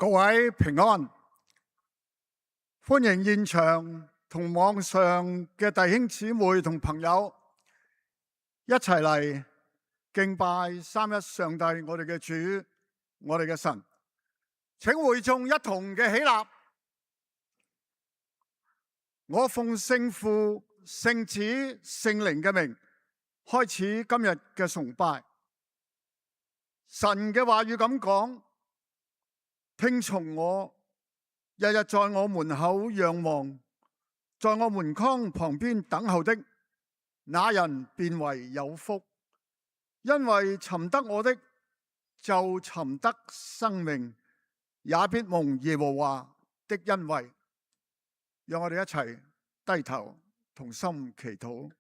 各位平安，歡迎現場同網上嘅弟兄姊妹同朋友一齊嚟敬拜三一上帝，我哋嘅主，我哋嘅神。請會眾一同嘅起立，我奉聖父、聖子、聖靈嘅名，開始今日嘅崇拜。神嘅話語咁講：聽從我，日日在我門口仰望，在我門框旁邊等候的，那人便為有福。因為尋得我的，就尋得生命，也必蒙耶和華的恩惠。讓我哋一齊低頭同心祈禱。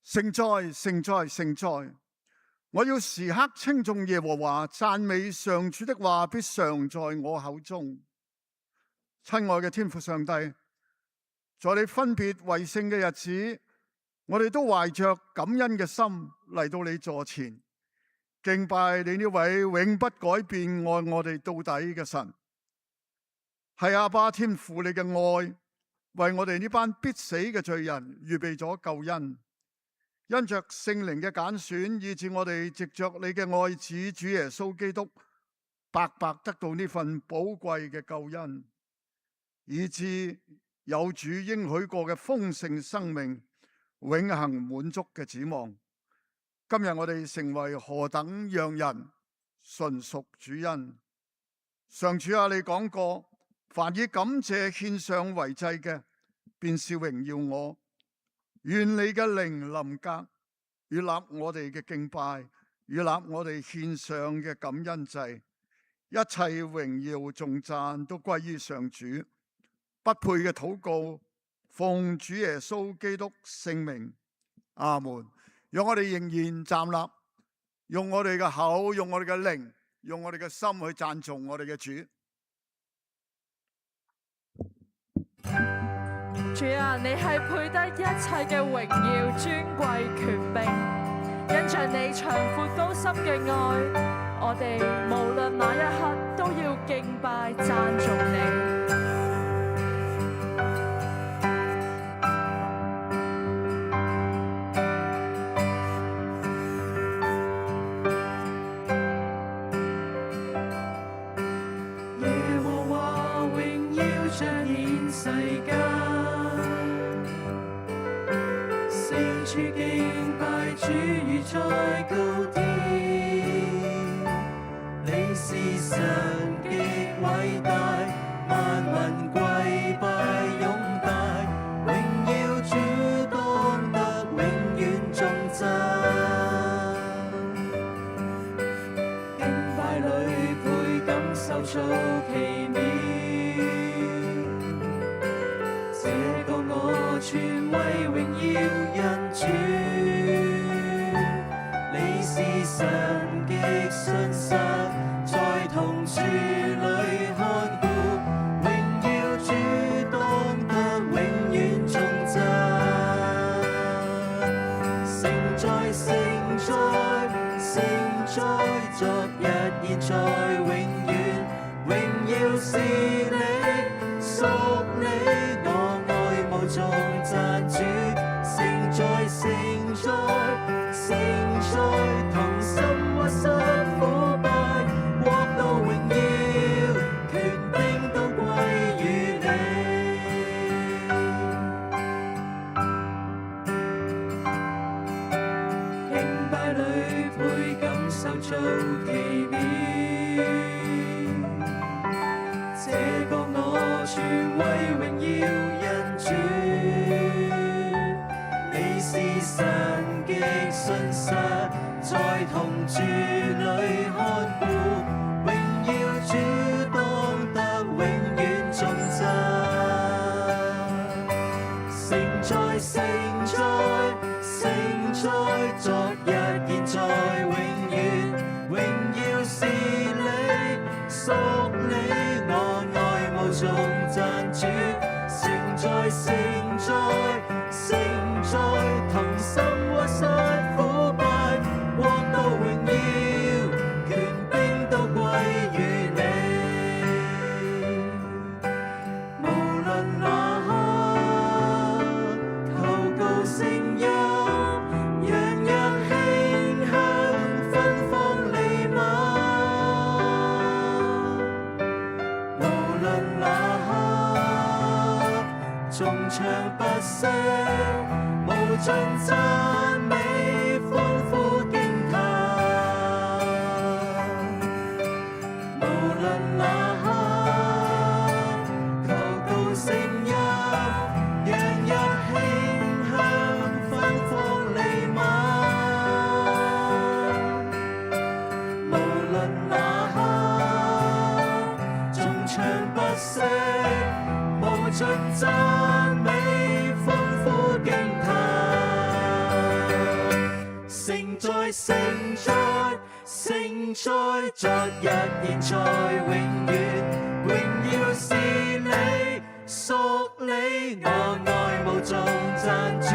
聖哉，聖哉，聖哉！我要時刻稱頌耶和華，讚美上主的話必常在我口中。親愛嘅天父上帝，在你分別為聖嘅日子，我哋都懷着感恩嘅心嚟到你座前，敬拜你呢位永不改變愛我哋到底嘅神。係阿爸天父，你嘅愛為我哋呢班必死嘅罪人預備咗救恩。因着聖靈嘅揀選，以致我哋藉着你嘅愛子主耶穌基督，白白得到呢份寶貴嘅救恩，以致有主應許過嘅豐盛生命，永恆滿足嘅指望。今日我哋成為何等讓人，純屬主恩。上主啊，你講過，凡以感謝獻上為祭嘅，便是榮耀我。願你嘅靈臨格，悅納我哋嘅敬拜，悅納我哋獻上嘅感恩祭，一切榮耀頌讚都歸於上主。不配嘅禱告，奉主耶穌基督聖名，阿門。讓我哋仍然站立，用我哋嘅口，用我哋嘅靈，用我哋嘅心去讚頌我哋嘅主。主啊，你係配得一切嘅榮耀、尊貴、權柄，因着你長闊高深嘅愛，我哋無論哪一刻都要敬拜讚頌你。耶和華榮耀彰顯世間，處敬拜主如在高天，你是神極偉大，萬民跪拜擁戴，榮耀主當得永遠頌讚。敬拜裏倍感受造奇妙，這個我全為榮耀人主，你是神極信實，在同處裏看顧，榮耀主當得永遠頌讚。聖哉，聖哉，聖哉，昨日現在永遠，榮耀是你，屬你，我愛慕頌讚主。聖哉，聖哉，聖哉，同心屈膝俯拜，國度榮耀，權柄都歸於你。敬拜裏倍感受造奇妙，這個我全為榮耀人主。你是神極信實，在同住裏看顧，榮耀主當得永遠頌讚。聖哉，聖哉，聖哉，昨日現在永遠，榮耀是你，屬你，我愛慕頌讚主。聖哉，聖哉，聖哉，同心屈膝俯拜，國度榮耀，權柄都盡讚美，豐富驚嘆。無論那刻，求告聲音，讓一馨香芬芳彌漫。無論那刻，縱唱不息，無盡讚美，豐富驚嘆。聖哉聖哉聖哉，昨日現在永遠，榮耀是你，屬你，我愛慕頌讚主。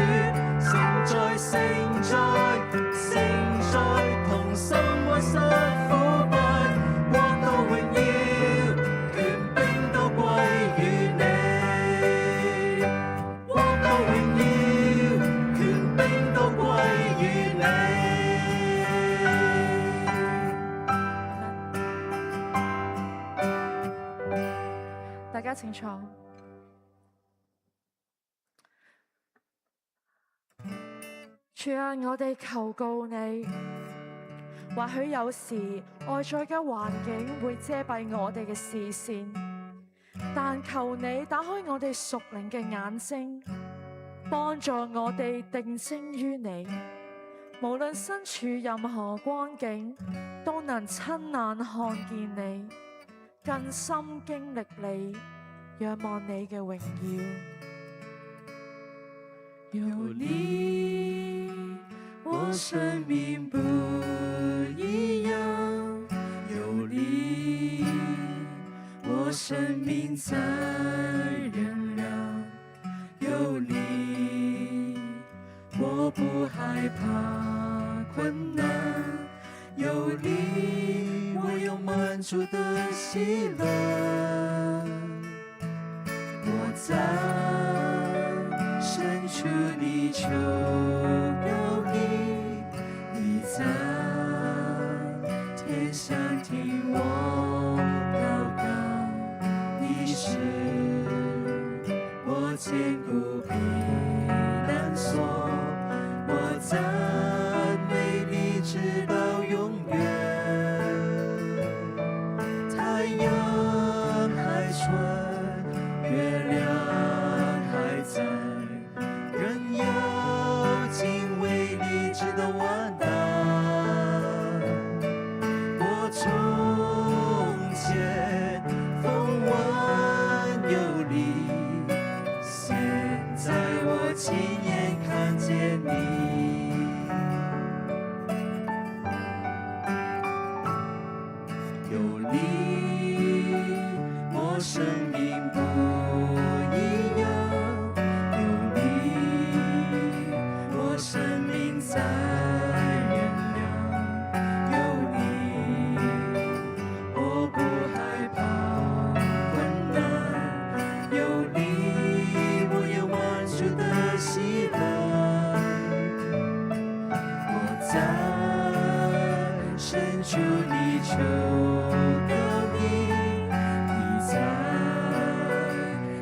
聖哉聖哉聖哉，同心屈膝俯拜，國度榮耀權柄都歸於你，國度榮耀權柄都歸於你。大家請坐。主啊，我哋求告你。或許有時外在嘅環境會遮蔽我哋嘅視線，但求你打開我哋屬靈嘅眼睛，幫助我哋定睛於你。無論身處任何光景，都能親眼看見你，更深經歷你，仰望你嘅榮耀。有你，我生命不一樣；有你，我生命在燃亮；有你，我不害怕困難；有你，我有滿足的喜樂。我在深處你求告你，你在天上聽我禱告，你是我堅固避難所，我讚美你直到永遠。太陽還存，月亮還在，人要敬畏你直到完蛋。我從前風聞有你，現在我親眼看見你。有你，我生命不一樣；有你，我生命在燃亮；有你，我不害怕困難；有你，我有滿足的喜樂。我在深處你求告你，你在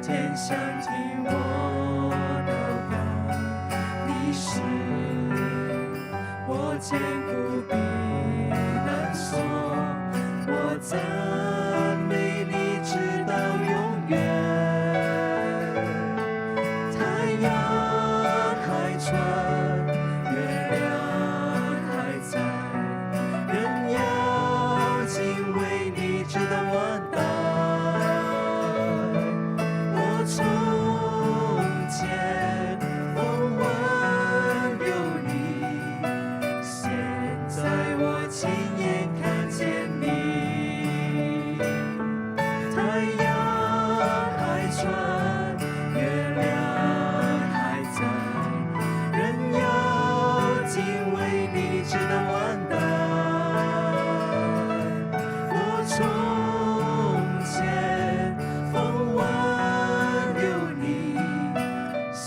天上聽我禱告，你是我堅固避難所，我讚美你直到永遠。太陽還存，月亮還在，人要敬畏你直到完蛋。我從前風聞有你，現在我親眼看見你。太陽還存，月亮還在，人要敬畏你直到完蛋。我從前風聞有你，現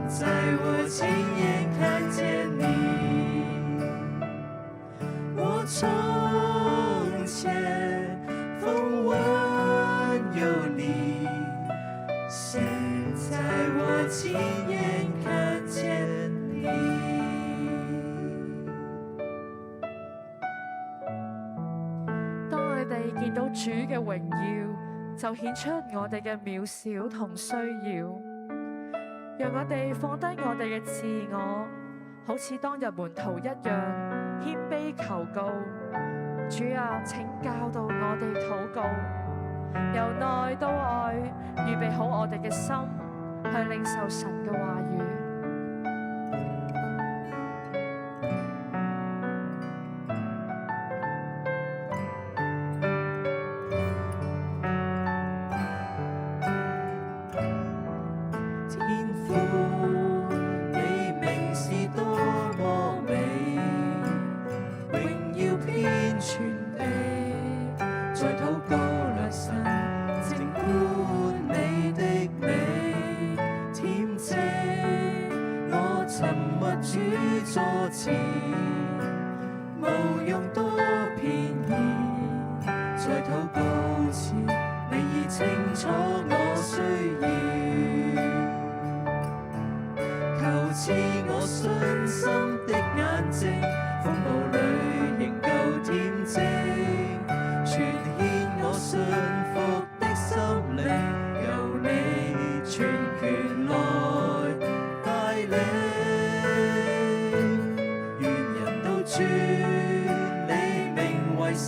在我親眼看見你。我從前風聞有你，現在我親眼看見你。哋見到主嘅榮耀，就顯出我哋嘅渺小同需要。讓我哋放低我哋嘅自我，好似當日門徒一樣謙卑求告。主啊，請教導我哋禱告，由內到外預備好我哋嘅心，去領受神嘅話語。天父，你名是多麼美，榮耀遍全地。在禱告良辰，靜觀你的美，恬靜我沉默主座前，無用多便宜。在禱告前，你已清楚我需要。求賜我信心的眼睛，風暴裏仍舊恬靜，全獻我信服的心靈，由你全權來帶領。願人都尊你名為聖，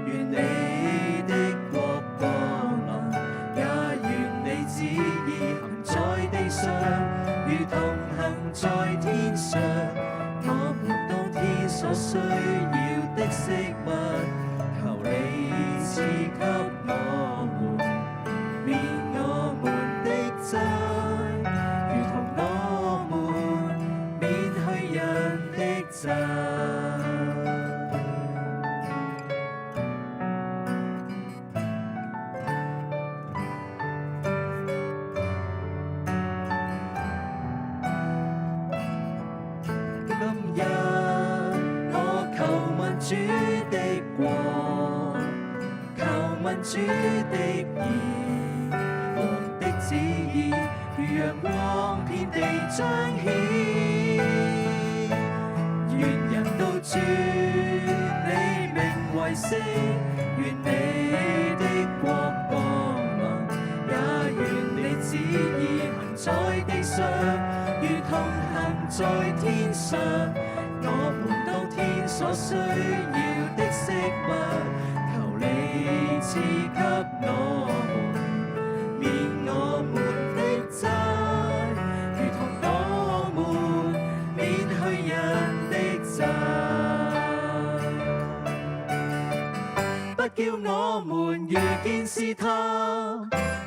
願你的國降臨，也願你旨意行在地上，如同行在天上。我們當天所需要的食物，求你賜給我們，免我們的債，如同我們免去人的債。今日我求問主的國，求問主的義，王的旨意如陽光遍地彰顯。願人都尊你名為聖，願你的國降臨，也願你旨意行在地上，如同行在天上。我們當天所需要的食物，求你賜給我們，免我們的債，如同我們免去人的債。不叫我們遇見試探，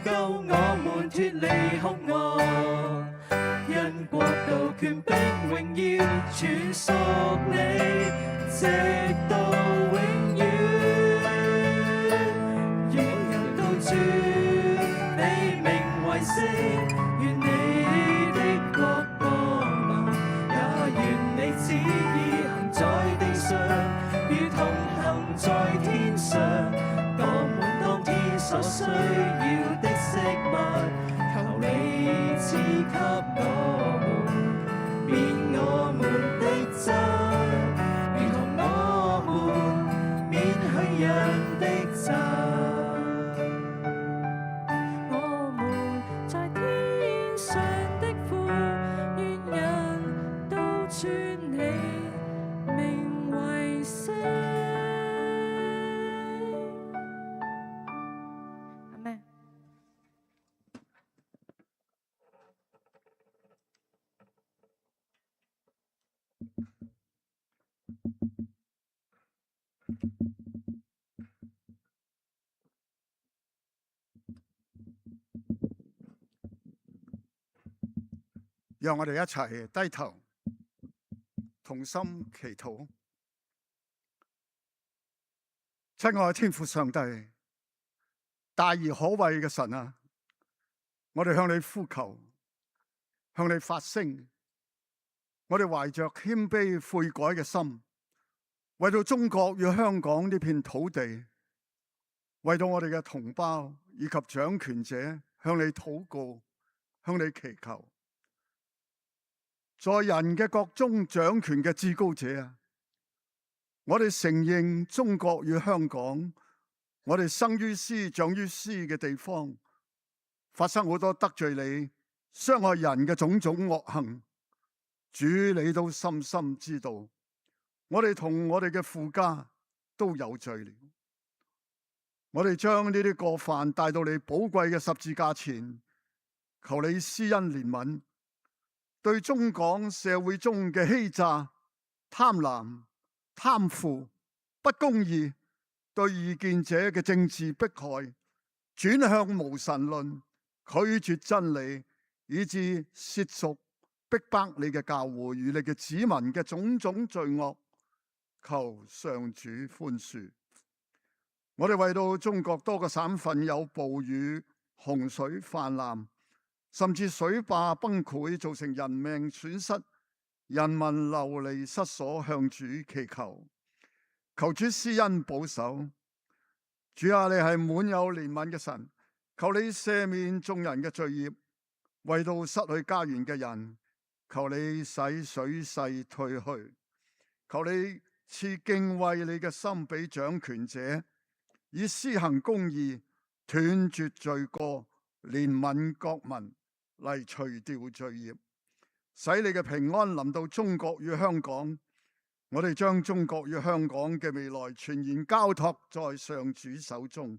救我們脫離兇惡。因國度權柄榮耀全屬你，直到永遠。願人都尊你名為聖，願你的國降臨，也願你旨意行在地上，如同行在天上。我們當天所需要的食物，求你賜給我們，免我們的債，如同我們免去人的債。我們在天上的父，願人都尊你名為聖。阿們。讓我哋一齊低頭，同心祈禱。親愛嘅天父上帝，大而可畏嘅神啊，我哋向你呼求，向你發聲。我哋懷着謙卑悔改嘅心，為到中國與香港呢片土地，為到我哋嘅同胞以及掌權者，向你禱告，向你祈求。在人嘅國中掌權嘅至高者啊，我哋承認中國與香港我哋生於斯、長於斯嘅地方，發生好多得罪你、傷害人嘅種種惡行，主你都深深知道。我哋同我哋嘅父家都有罪了。我哋將呢啲過犯帶到你寶貴嘅十字架前，求你施恩憐憫，對中港社會中嘅欺詐、貪婪、貪腐、不公義，對異見者嘅政治迫害，轉向無神論，拒絕真理，以致褻瀆逼迫你嘅教會與你嘅子民嘅種種罪惡，求上主寬恕。我哋為到中國多個省份有暴雨、洪水泛濫，甚至水壩崩潰，造成人命損失，人民流離失所，向主祈求，求主施恩保守。主啊，你係滿有憐憫嘅神，求你赦免眾人嘅罪孽，為到失去家園嘅人，求你使水勢退去，求你賜敬畏你嘅心俾掌權者，以施行公義，斷絕罪過，憐憫國民，嚟除掉罪孽，使你嘅平安臨到中國與香港。我哋將中國與香港嘅未來全然交託在上主手中，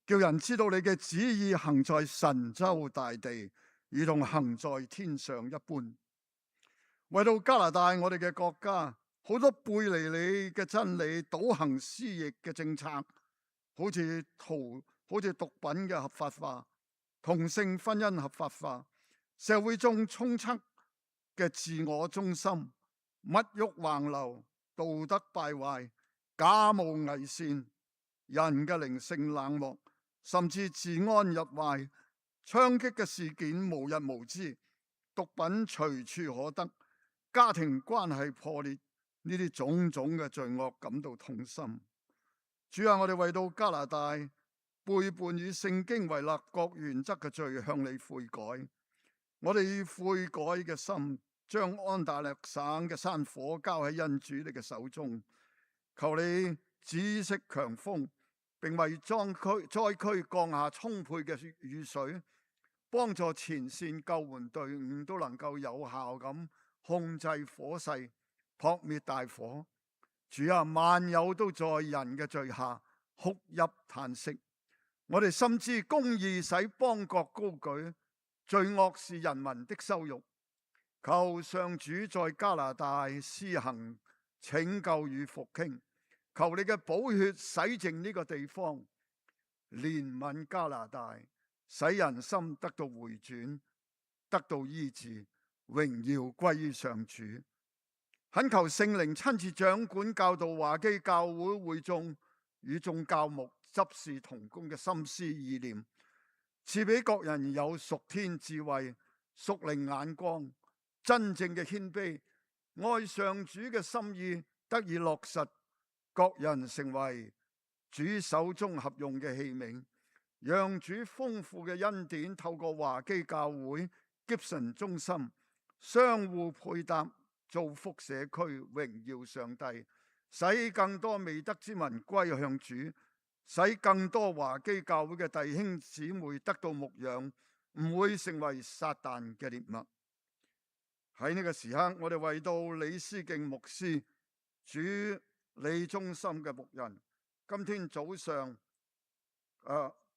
叫人知道你嘅旨意行在神州大地，如同行在天上一般。為到加拿大，我哋嘅國家好多背離你嘅真理、倒行私逆嘅政策，好似毒品嘅合法化、同性婚姻合法化，社會中充斥嘅自我中心、物欲橫流、道德敗壞、假冒偽善，人嘅靈性冷漠，甚至治安日壞，槍擊嘅事件無日無之，毒品隨處可得，家庭關係破裂，呢啲種種嘅罪惡感到痛心。主啊，我哋為到加拿大背叛以聖經為立國原則嘅罪向你悔改，我哋以悔改嘅心，將安大略省嘅山火交喺恩主你嘅手中，求你止息強風，並為災區降下充沛嘅雨水，幫助前線救援隊伍都能夠有效咁控制火勢，撲滅大火。主啊，萬有都在人嘅罪下哭泣嘆息。我哋深知公義使邦國高舉，罪惡是人民的羞辱。求上主在加拿大施行拯救與復興，求你嘅寶血洗淨呢個地方，憐憫加拿大，使人心得到回轉，得到醫治，榮耀歸於上主。懇求聖靈親自掌管教導華基教會會眾與眾教牧執事同工嘅心思意念，賜俾各人有屬天智慧、屬靈眼光，真正嘅謙卑，愛上主嘅心意得以落實，各人成為主手中合用嘅器皿，讓主豐富嘅恩典透過華基教會、Gibson 中心相互配搭，造福社區，榮耀上帝，使更多未得之民歸向主，使更多華基教會嘅弟兄姊妹得到牧養，唔會成為撒旦嘅獵物。喺呢個時刻，我哋為到李思敬牧師、主理中心嘅牧人，今天早上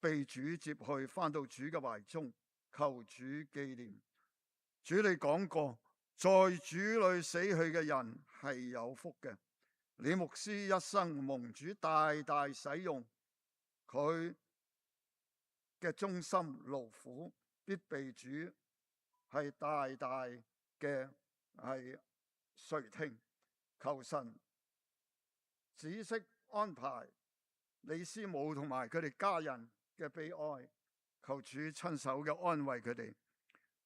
被主接去，返到主嘅懷中，求主紀念。主你講過，在主裏死去嘅人係有福嘅。李牧師一生蒙主大大使用，佢嘅忠心勞苦必被主係大大嘅垂聽。求神止息安排李師母同埋佢哋家人嘅悲哀，求主親手嘅安慰佢哋。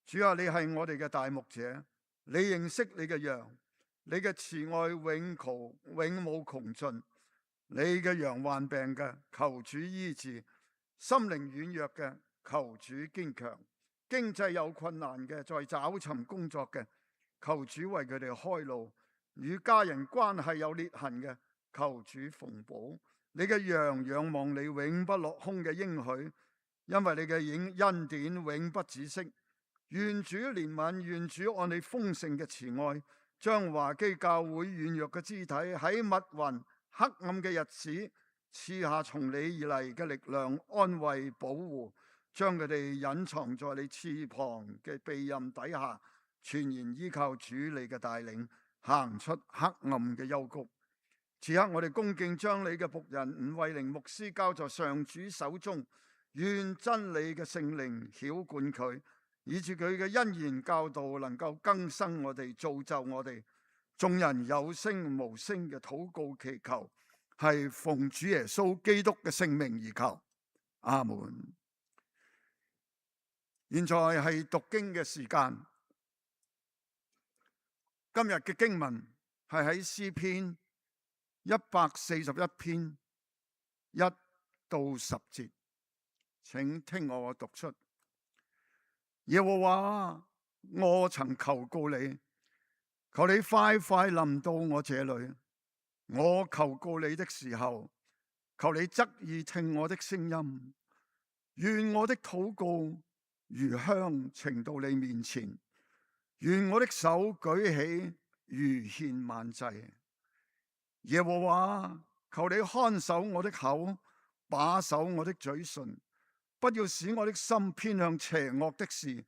主啊，你係我哋嘅大牧者，你認識你嘅羊，你嘅慈愛永無窮盡。你嘅羊患病嘅，求主醫治；心靈軟弱嘅，求主堅強；經濟有困難嘅，在找尋工作嘅，求主為佢哋開路；與家人關係有裂痕嘅，求主縫補；你嘅羊仰望你永不落空嘅應許，因為你嘅恩典永不止息。願主憐憫，願主按你豐盛嘅慈愛，將華基教會軟弱嘅肢體喺密雲黑暗嘅日子賜下從你而嚟嘅力量、安慰、保護，將佢哋隱藏在你翅膀嘅庇蔭底下，全然依靠主你嘅帶領，行出黑暗嘅幽谷。此刻我哋恭敬將你嘅僕人伍惠玲牧師交在上主手中，願真理嘅聖靈曉灌佢，以致佢嘅恩言教導能夠更新我哋、造就我哋。眾人有聲無聲嘅禱告祈求，係奉主耶穌基督嘅聖名而求。阿門。現在係讀經嘅時間。今日嘅經文係喺詩篇141篇1到10節，請聽我讀出。耶和華，我曾求告你，求你快快臨到我這裏。我求告你的時候，求你側耳聽我的聲音。願我的禱告如香呈到你面前，願我的手舉起如獻晚祭。耶和華，求你看守我的口，把守我的嘴唇，不要使我的心偏向邪惡的事，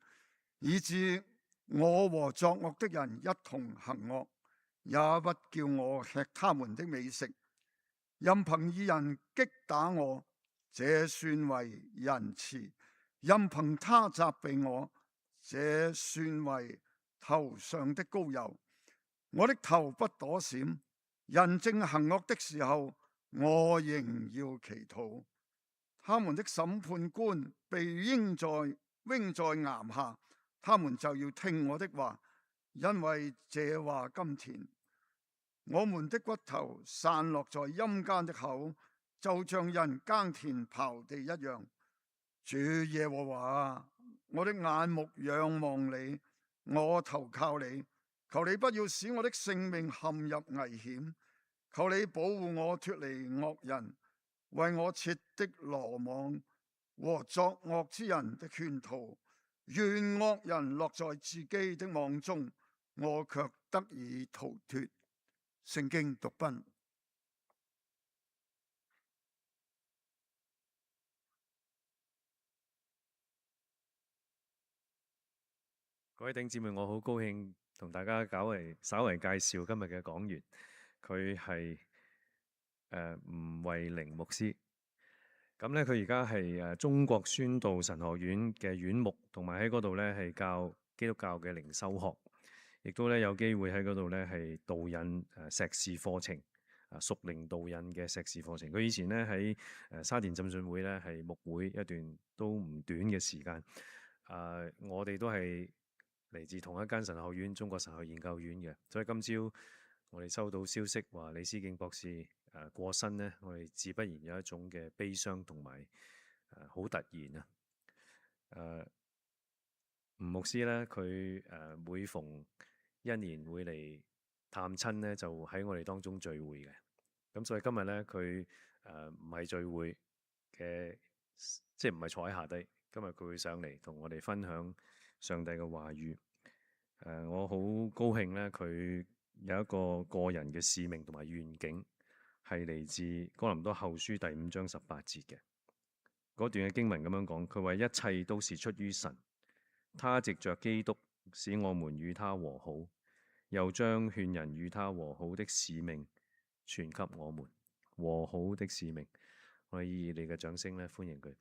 以致我和作惡的人一同行惡，也不叫我吃他們的美食。任憑義人擊打我，這算為仁慈；任憑他責備我，這算為頭上的膏油。我的頭不躲閃，人正行惡的時候，我仍要祈禱。他們的審判官被扔在岩下，他們就要聽我的話，因為這話甘甜。我們的骨頭散落在陰間的口，就像人耕田刨地一樣。主耶和華，我的眼目仰望你，我投靠你。求你不要使我的性命陷入危險，求你保護我脫離惡人，為我設的羅網和作惡之人的圈套。願惡人落在自己的網中，我卻得以逃脫。聖經讀畢。各位弟兄姊妹，我好高興同大家稍為介紹今日嘅講員，佢係吳惠玲牧師。咁咧，佢而家係中國宣道神學院嘅院牧，同埋喺嗰度咧係教基督教嘅靈修學，亦都咧有機會喺嗰度咧係導引碩士課程，屬靈導引嘅碩士課程。佢以前咧喺沙田浸信會咧係牧會一段都唔短嘅時間。我哋都係嚟自同一間神學院，中國神學研究院嘅，所以今朝我哋收到消息話李思敬博士過身呢，我哋自不然有一種嘅悲傷同埋好突然啊！吳牧師咧，佢每逢一年會嚟探親咧，就喺我哋當中聚會嘅。咁所以今日咧，佢唔係聚會嘅，即係唔係坐喺下低。今日佢會上嚟同我哋分享上帝嘅話語。我好高興咧，佢有一個個人嘅使命同埋願景，係嚟自哥林多後書第5章18節嘅嗰段嘅經文咁樣講。佢話一切都是出於神，他藉着基督使我們與他和好，又將勸人與他和好的使命傳給我們。和好的使命，我哋以你嘅掌聲咧歡迎佢。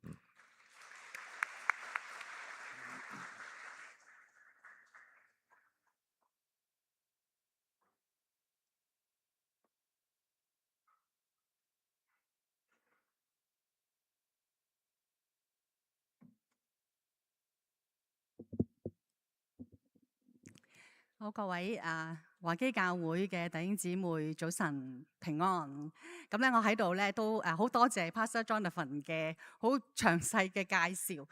好，各位華基教會嘅弟兄姊妹，早晨平安。咁咧，我喺度咧都好多謝 Pastor Jonathan 嘅好詳細嘅介紹。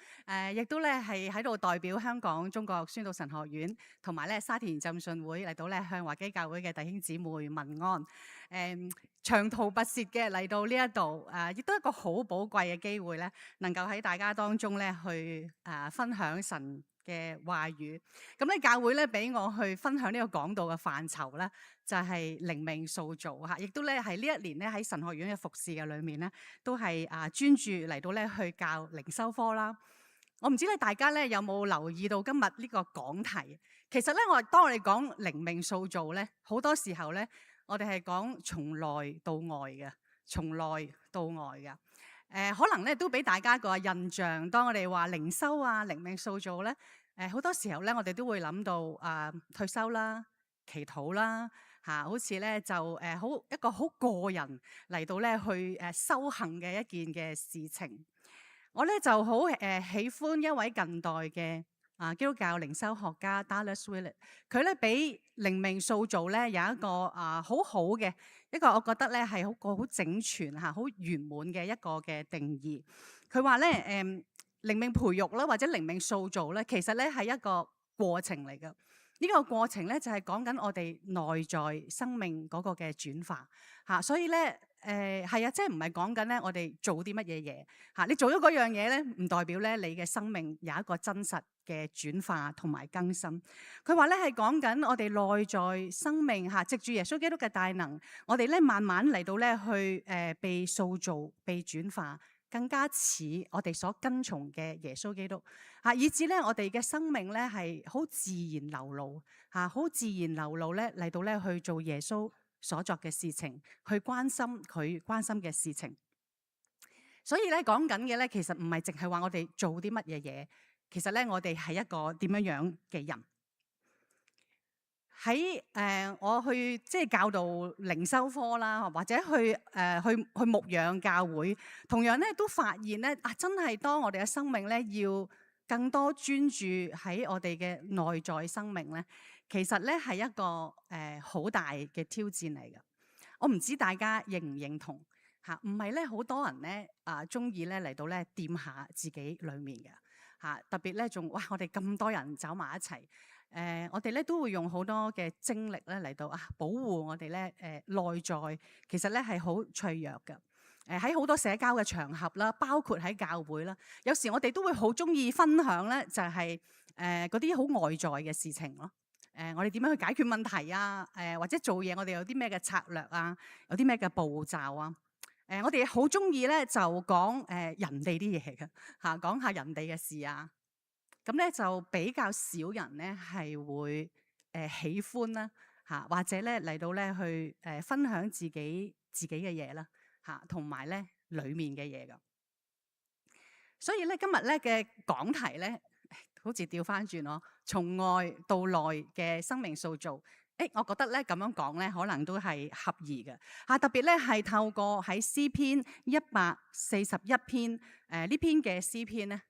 亦都咧係喺度代表香港中國宣道神學院同埋咧沙田浸信會嚟到咧向華基教會嘅弟兄姊妹問安。長途跋涉嘅嚟到呢一度，亦都一個好寶貴嘅機會咧，能夠喺大家當中咧去分享神嘅話語。咁咧教會咧俾我去分享呢個講道嘅範疇咧，就係靈命塑造嚇，亦都咧係呢一年咧喺神學院嘅服侍嘅裏面咧，都係專注嚟到咧去教靈修科啦。我唔知咧大家咧有冇留意到今日呢個講題？其實咧當我哋講靈命塑造咧，好多時候咧我哋係講從內到外嘅，從內到外嘅。可能咧都俾大家個印象，當我哋話靈修啊、靈命塑造咧，好多時候咧我哋都會諗到退休啦、祈禱啦嚇，好似咧就好一個好個人嚟到咧去修行嘅一件嘅事情。我咧就好喜歡一位近代嘅基督教靈修學家 Dallas Willard， 佢咧俾靈命塑造咧有一個好好嘅一個，我覺得咧係好整全嚇、好圓滿嘅一個嘅定義。佢話咧靈命培育啦，或者靈命塑造咧，其實咧係一個過程嚟嘅。呢個過程咧就係講緊我哋內在生命嗰個嘅轉化嚇，所以咧係啊，即係唔係講緊咧我哋做啲乜嘢嘢嚇？你做咗嗰樣嘢咧，唔代表咧你嘅生命有一個真實嘅轉化同埋更新。佢話咧係講緊我哋內在生命嚇，藉住耶穌基督嘅大能，我哋咧慢慢嚟到咧去被塑造、被轉化，更加似我哋所跟從嘅耶穌基督嚇，以至咧我哋嘅生命咧係好自然流露嚇，好自然流露咧嚟到咧去做耶穌所作嘅事情，去關心佢關心嘅事情。所以咧講緊嘅咧，其實唔係淨係話我哋做啲乜嘢嘢，其實咧我哋係一個點樣樣嘅人。喺我去即係教導靈修科啦，或者去牧養教會，同樣咧都發現咧真係當我哋嘅生命咧要更多專注喺我哋嘅內在生命咧，其實咧係一個好大嘅挑戰嚟嘅。我唔知大家認唔認同嚇？唔係咧好多人咧中意咧嚟到咧掂下自己裡面嘅嚇，特別咧仲哇我哋咁多人走埋一齊。我哋咧都會用好多嘅精力咧嚟到保護我哋咧內在，其實咧係好脆弱嘅。喺好多社交嘅場合啦，包括喺教會啦，有時我哋都會好中意分享咧，就係嗰啲好外在嘅事情咯。我哋點樣去解決問題啊？或者做嘢我哋有啲咩嘅策略啊？有啲咩嘅步驟啊？我哋好中意咧就講人哋啲嘢嘅嚇，講下人哋嘅事啊。咁咧就比較少人咧係會喜歡啦嚇，或者咧嚟到咧去分享自己嘅嘢啦嚇，同埋咧裡面嘅嘢㗎。所以咧今日咧嘅講題咧，好似調翻轉咯，從外到內嘅生命塑造。我覺得咧咁樣講咧，可能都係合宜嘅嚇。特別咧係透過喺詩篇141篇呢篇嘅詩篇咧。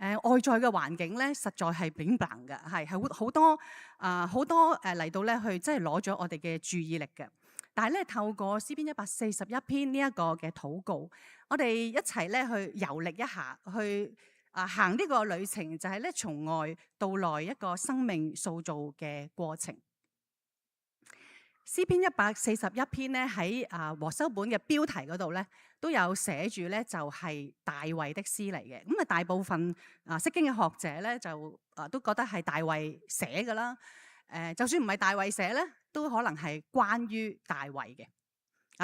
外在嘅環境咧，實在係炳棒嘅，係好多好多嚟到咧去，即係攞咗我哋嘅注意力嘅。但係咧，透過詩篇141篇呢一個嘅禱告，我哋一齊咧去遊歷一下，去行呢個旅程，就係咧從外到內一個生命塑造嘅過程。詩篇141篇咧喺和修本嘅標題嗰度咧都有寫住咧，就係大衛的詩嚟嘅。咁大部分釋經嘅學者咧就都覺得係大衛寫㗎啦。就算唔係大衛寫咧，都可能係關於大衛嘅。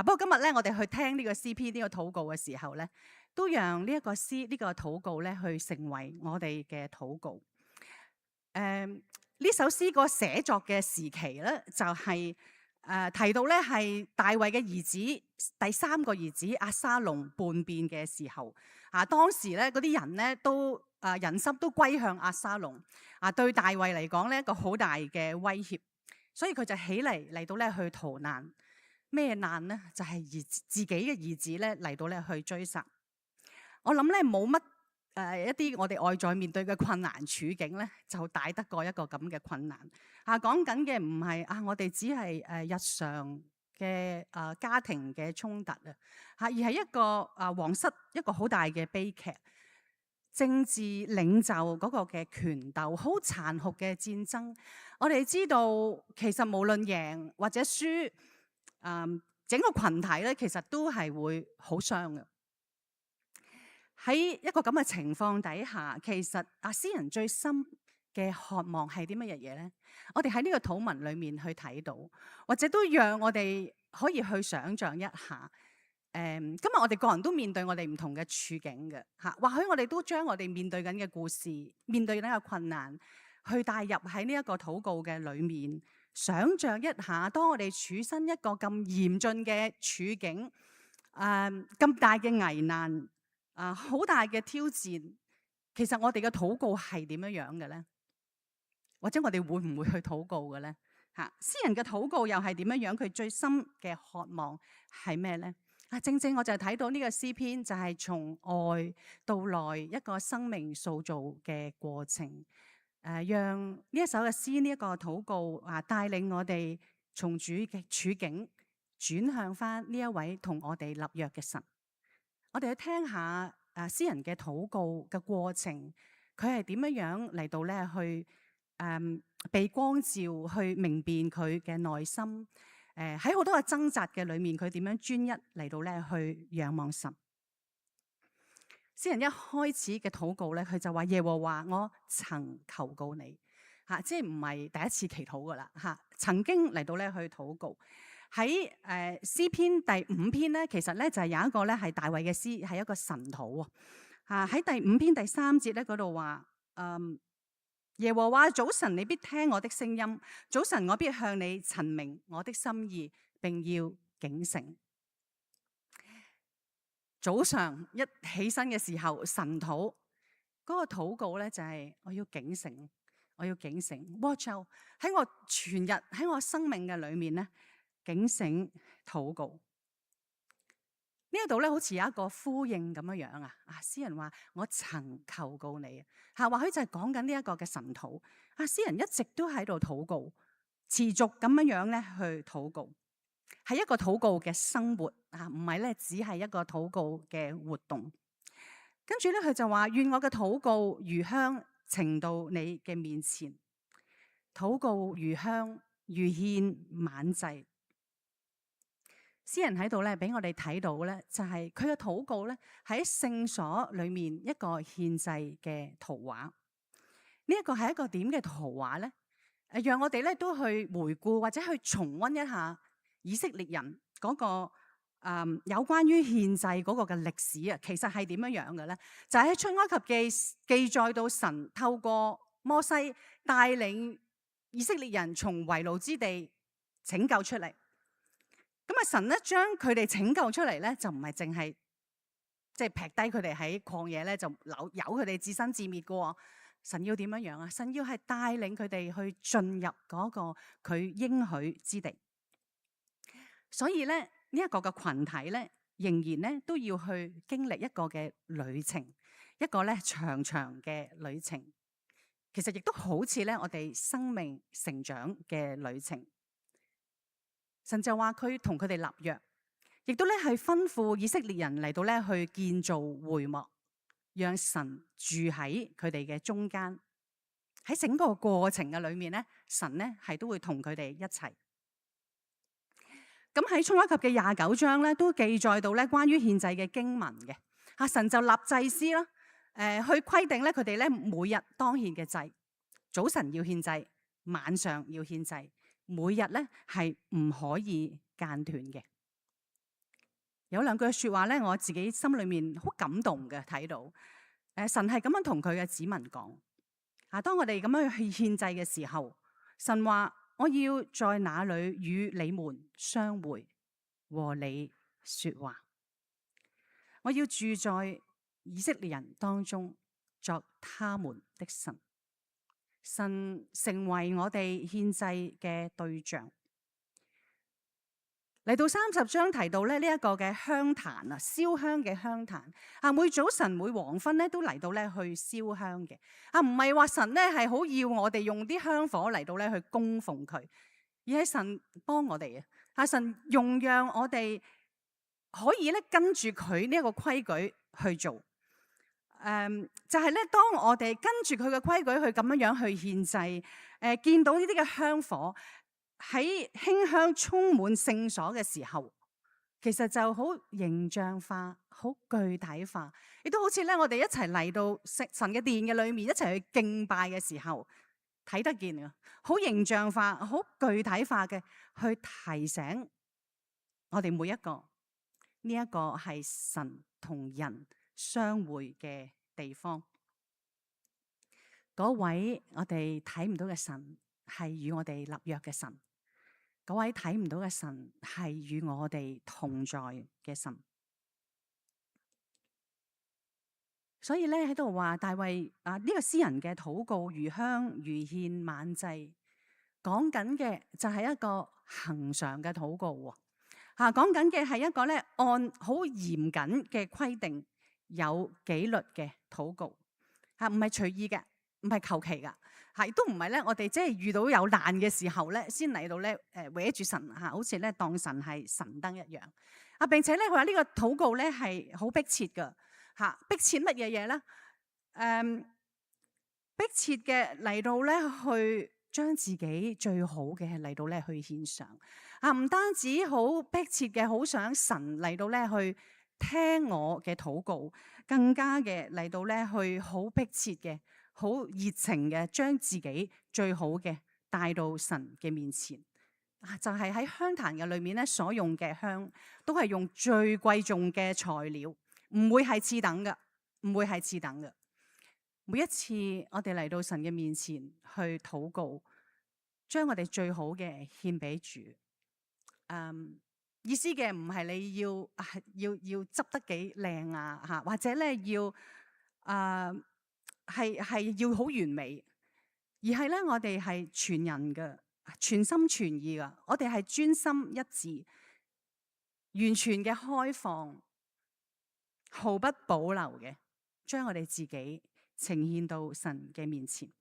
不過今日咧，我哋去聽呢個詩篇呢個禱告嘅時候咧，都讓呢一個詩呢個禱告咧去成為我哋嘅禱告。呢首詩個寫作嘅時期咧，就係提到咧係大衛嘅兒子第3個兒子押沙龍叛變嘅時候，當時咧嗰啲人咧都人心都歸向押沙龍，對大衛嚟講咧一個好大嘅威脅，所以佢就起嚟到咧去逃難。咩難咧？就係自己嘅兒子咧嚟到咧去追殺。我諗咧冇乜一啲我哋外在面對嘅困難處境咧，就大得過一個咁嘅困難。講緊嘅唔係我哋只係日常嘅家庭嘅衝突而係一個皇室一個好大嘅悲劇，政治領袖嗰個嘅權鬥，好殘酷嘅戰爭。我哋知道其實無論贏或者輸，整個群體咧其實都係會好傷嘅。喺一個咁嘅情況底下，其實詩人最深嘅渴望係啲乜嘢嘢咧？我哋喺呢個禱文裏面去睇到，或者都讓我哋可以去想像一下。今日我哋個人都面對我哋唔同嘅處境嘅嚇，或許我哋都將我哋面對緊嘅故事、面對緊嘅困難，去帶入喺呢一個禱告嘅裏面，想像一下，當我哋處身一個咁嚴峻嘅處境，咁大嘅危難。好大嘅挑戰，其實我哋嘅禱告係點樣樣嘅咧？或者我哋會唔會去禱告嘅咧？詩人嘅禱告又係點樣樣？佢最深嘅渴望係咩咧？正正我就睇到呢個詩篇就係從外到內一個生命塑造嘅過程。讓呢一首嘅詩，呢一個禱告帶領我哋從主嘅處境轉向翻呢一位同我哋立約嘅神。我哋去聽下詩人嘅禱告嘅過程，佢係點樣樣嚟到咧去被光照，去明辨佢嘅內心。喺好多嘅掙扎嘅裏面，佢點樣專一嚟到咧去仰望神。詩人一開始嘅禱告咧，佢就話耶和華，我曾求告你即係唔係第一次祈禱噶啦曾經嚟到咧去禱告。喺詩篇第5篇咧，其實咧就係有一個咧係大衛嘅詩，係一個神禱喺第5篇第3節咧嗰度話，耶和華早晨你必聽我的聲音，早晨我必向你陳明我的心意，並要警醒。早上一起身嘅時候，神禱嗰個禱告咧就係我要警醒，我要警醒。Watch out，喺我全日喺我生命嘅裏面咧。警醒禱告呢一度咧，好似有一個呼應咁樣樣詩人話我曾求告你或許就係講緊呢一個嘅神禱詩人一直都喺度禱告，持續咁樣樣咧去禱告，係一個禱告嘅生活唔係咧只係一個禱告嘅活動。跟住咧，佢就話願我嘅禱告如香呈到你嘅面前，禱告如香如獻晚祭。詩人喺度咧，俾我哋睇到咧，就係佢嘅禱告咧，喺聖所裏面一個獻祭嘅圖畫。呢一個係一個點嘅圖畫咧？讓我哋咧都去回顧或者去重溫一下以色列人嗰個有關於獻祭嗰個嘅歷史其實係點樣樣嘅咧？就係喺出埃及記載到神透過摩西帶領以色列人從為奴之地拯救出嚟。咁神咧將佢哋拯救出嚟咧，就唔係淨係即係劈低佢哋喺曠野咧，就由佢哋自生自滅噶。神要點樣樣啊？神要係帶領佢哋去進入嗰個佢應許之地。所以咧呢一個嘅群體咧，仍然咧都要去經歷一個嘅旅程，一個咧長長嘅旅程。其實亦都好似咧我哋生命成長嘅旅程。神就話佢同佢哋立約，亦都咧係吩咐以色列人嚟到咧去建造會幕，讓神住喺佢哋嘅中間。喺整個過程嘅裏面咧，神咧係都會同佢哋一齊。咁喺出埃及嘅29章咧，都記載到咧關於獻祭嘅經文嘅。神就立祭司啦，去規定咧佢哋咧每日當獻嘅祭，早晨要獻祭，晚上要獻祭。每日咧係唔可以間斷嘅。有兩句說話咧，我自己心裏面好感動嘅，睇到神係咁樣同佢嘅子民講當我哋咁樣去獻祭嘅時候，神話我要在那裏與你們相會，和你說話，我要住在以色列人當中，作他們的神。神成為我哋獻祭嘅對象。嚟到30章提到咧呢一個嘅香壇啊，燒香嘅香壇啊，每早晨每黃昏咧都嚟到咧去燒香嘅啊，唔係話神咧係好要我哋用啲香火嚟到咧去供奉佢，而係神幫我哋啊，神用讓我哋可以咧跟住佢呢一個規矩去做。就係咧，當我哋跟住佢嘅規矩去咁樣去獻祭，見到呢啲嘅香火喺馨香充滿聖所嘅時候，其實就好形象化、好具體化，亦都好似咧我哋一齊嚟到神嘅殿嘅裏面一齊去敬拜嘅時候睇得見嘅，好形象化、好具體化嘅去提醒我哋每一個呢一個係神同人相會嘅地方，嗰位我哋睇唔到嘅神係與我哋立約嘅神，嗰位睇唔到嘅神係與我哋同在嘅神。所以咧喺度話大衛呢個詩人嘅禱告如香如獻晚祭，講緊嘅就係一個恆常嘅禱告喎。講緊嘅係一個咧按好嚴謹嘅規定，有紀律嘅禱告，唔係隨意嘅，唔係求其㗎，亦都唔係咧我哋即係遇到有難嘅時候咧，先嚟到咧搲住神好似咧當神係神燈一樣。並且咧佢話呢個禱告咧係好迫切㗎，迫切乜嘢嘢咧？迫切嘅嚟到咧去將自己最好嘅嚟到咧去獻上，唔單止好迫切嘅好想神嚟到咧去聽我嘅禱告，更加嘅嚟到咧去好迫切嘅好熱情嘅將自己最好嘅帶到神嘅面前。就係喺香壇嘅裏面咧所用嘅香都係用最貴重嘅材料，唔會係次等嘅，唔會係次等嘅。每一次我哋嚟到神嘅面前去禱告，將我哋最好嘅獻俾主。意思嘅唔係你要執得幾靚啊，或者咧要係要好完美，而係咧我哋係全人嘅，全心全意嘅，我哋係專心一致，完全嘅開放，毫不保留嘅將我哋自己呈現到神嘅面前。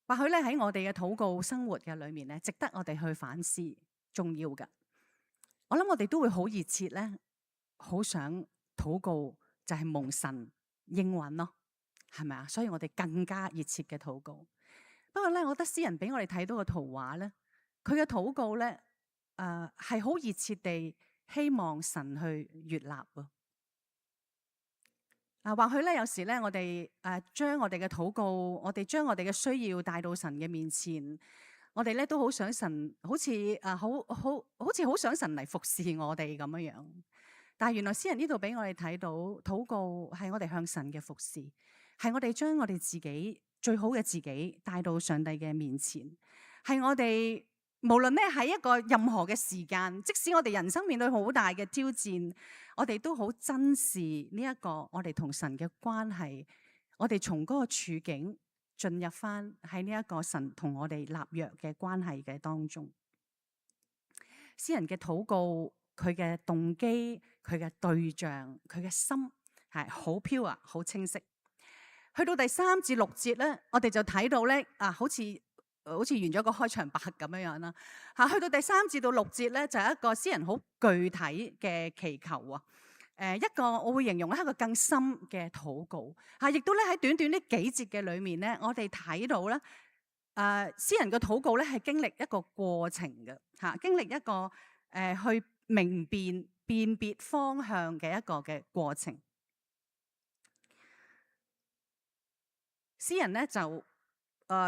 或許咧喺我哋嘅禱告生活嘅裏面咧，值得我哋去反思，重要嘅。我諗我哋都會好熱切咧，好想禱告就係蒙神應允咯，係咪啊？所以我哋更加熱切嘅禱告。不過咧，我覺得詩人俾我哋睇到個圖畫咧，佢嘅禱告咧，係好熱切地希望神去悅納喎。或許咧，有時咧，我哋將我哋嘅禱告，我哋將我哋嘅需要帶到神嘅面前，我哋咧都好想神，好似好想神嚟服侍我哋咁樣樣。但係原來詩人呢度俾我哋睇到，禱告係我哋向神嘅服侍，係我哋將我哋自己最好嘅自己帶到上帝嘅面前，係我哋。無論咧喺一個任何嘅時間，即使我哋人生面對好大嘅挑戰，我哋都好珍視呢一個我哋同神嘅關係。我哋從嗰個處境進入翻喺呢一個神同我哋立約嘅關係嘅當中。詩人嘅禱告，佢嘅動機，佢嘅對象，佢嘅心係好 pure，好清晰。去到第3至6節咧，我哋就睇到咧好似完咗個開場白咁樣樣啦。去到第3至到6節咧，就係一個詩人好具體嘅祈求啊。一個我會形容係一個更深嘅禱告。亦都咧喺短短呢幾節嘅裏面咧，我哋睇到咧，詩人嘅禱告咧係經歷一個過程嘅，經歷一個去明辨別方向嘅一個嘅過程。詩人咧就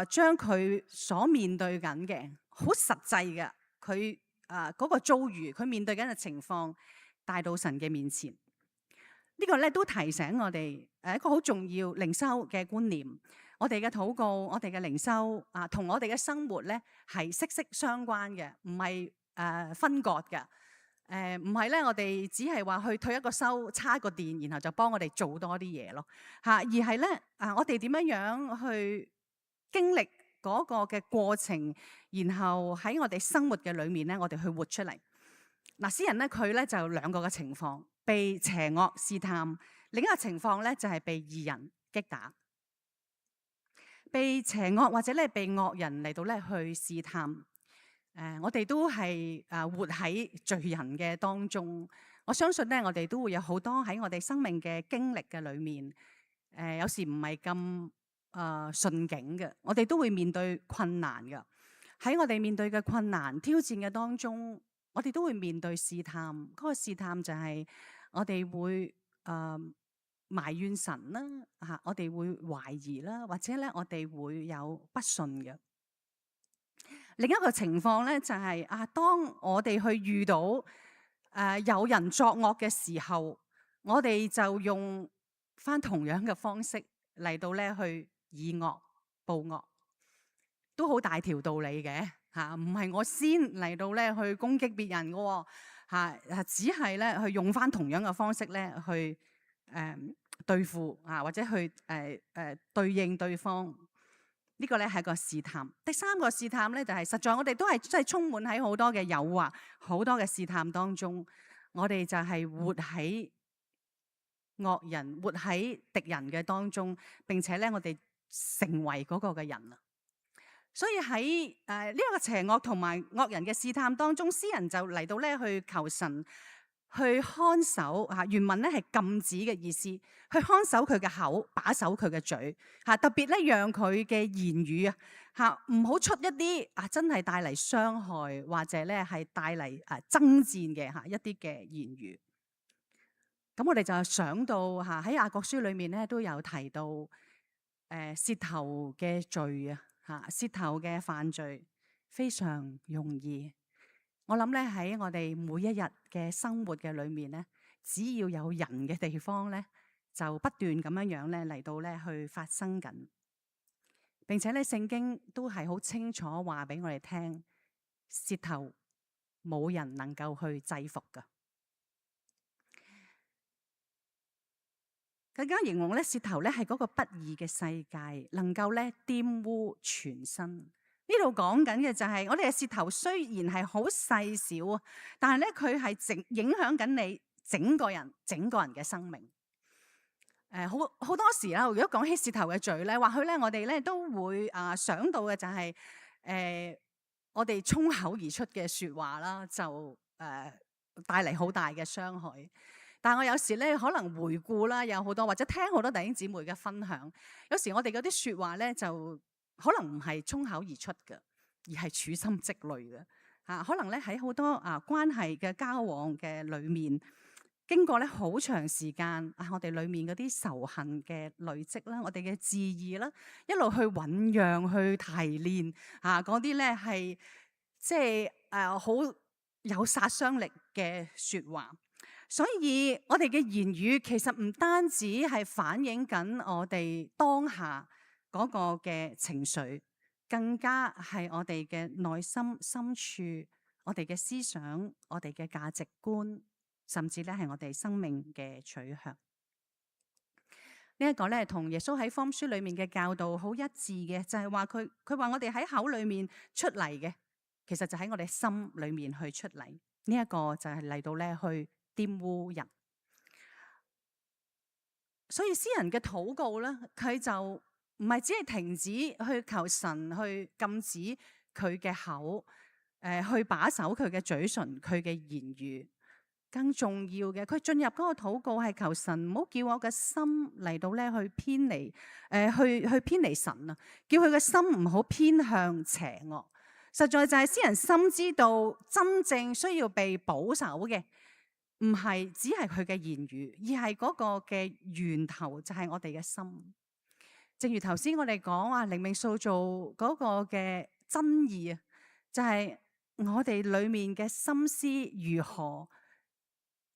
將佢所面對緊嘅好實際嘅佢嗰個遭遇，佢面對緊嘅情況帶到神嘅面前。呢個咧都提醒我哋一個好重要靈修嘅觀念。我哋嘅禱告，我哋嘅靈修同我哋嘅生活咧係息息相關嘅，唔係分割嘅。唔係咧，我哋只係話去退一個修，叉一個電，然後就幫我哋做多啲嘢咯。而係咧我哋點樣樣去經歷嗰個嘅過程，然後喺我哋生活嘅裏面咧，我哋去活出嚟。嗱，詩人咧佢咧就有兩個嘅情況，被邪惡試探；另一個情況咧就係被義人擊打。被邪惡或者咧被惡人嚟到咧去試探。我哋都係活喺罪人嘅當中。我相信咧，我哋都會有好多喺我哋生命嘅經歷嘅裏面，有時唔係咁順境嘅，我哋都會面對困難嘅。喺我哋面對嘅困難挑戰嘅當中，我哋都會面對試探。嗰個試探就係我哋會埋怨神啦，我哋會懷疑啦，或者咧我哋會有不信嘅。另一個情況咧就係當我哋去遇到有人作惡嘅時候，我哋就用翻同樣嘅方式嚟到咧去以惡報惡，都好大條道理嘅嚇，唔係我先嚟到咧去攻擊別人嘅嚇，只係咧去用翻同樣嘅方式咧去對付或者去對應對方。呢個咧係個試探。第三個試探咧就係實在我哋都係真係充滿喺好多嘅誘惑、好多嘅試探當中，我哋就係活喺惡人、活喺敵人嘅當中，並且咧我哋成為嗰個嘅人啊。所以喺呢一個邪惡同埋惡人嘅試探當中，詩人就嚟到咧去求神去看守原文咧係禁止嘅意思，去看守佢嘅口，把守佢嘅嘴特別咧讓佢嘅言語唔好出一啲真係帶嚟傷害或者咧係帶嚟爭戰嘅一啲嘅言語。咁我哋就想到喺雅各書裏面咧都有提到舌頭嘅罪舌頭嘅犯罪非常容易。我諗咧喺我哋每一日嘅生活嘅裏面咧，只要有人嘅地方咧，就不斷咁樣咧嚟到咧去發生緊。並且咧聖經都係好清楚話俾我哋聽，舌頭冇人能夠去制服噶。更加形容咧舌頭咧係嗰個不義嘅世界，能夠咧玷污全身。呢度講緊嘅就係我哋嘅舌頭雖然係好細小啊，但係咧佢係影響緊你整個人嘅生命。好多時啦，如果講起舌頭嘅罪咧，或許咧我哋咧都會想到嘅就係我哋衝口而出嘅説話啦，就帶嚟好大嘅傷害。但係我有時咧可能回顧啦，有好多或者聽好多弟兄姊妹嘅分享，有時我哋嗰啲説話咧就可能唔係衝口而出嘅，而係處心積慮嘅可能咧喺好多關係嘅交往嘅裏面，經過咧好長時間我哋裏面嗰啲仇恨嘅累積啦，我哋嘅志意啦，一路去醖釀、去提煉嗰啲咧係即係好有殺傷力嘅説話。所以我哋嘅言語其實唔單止係反映緊我哋當下嗰個嘅情緒，更加係我哋嘅內心深處，我哋嘅思想，我哋嘅價值觀，甚至咧係我哋生命嘅取向。呢一個咧同耶穌喺福音書裏面嘅教導好一致嘅，就係話佢話我哋喺口裏面出嚟嘅，其實就喺我哋心裏面去出嚟。呢一個就係嚟到咧去玷污人。所以詩人嘅禱告咧，佢就唔係只係停止去求神去禁止佢嘅口，去把守佢嘅嘴唇，佢嘅言語。更重要嘅，佢進入嗰個禱告係求神唔好叫我嘅心嚟到咧去偏離，去偏離神啊！叫佢嘅心唔好偏向邪惡。實在就係詩人深知道真正需要被保守嘅，唔係只係佢嘅言語，而係嗰個嘅源頭就係我哋嘅心。正如頭先我哋講話靈命塑造嗰個嘅真義啊，就係我哋裏面嘅心思如何，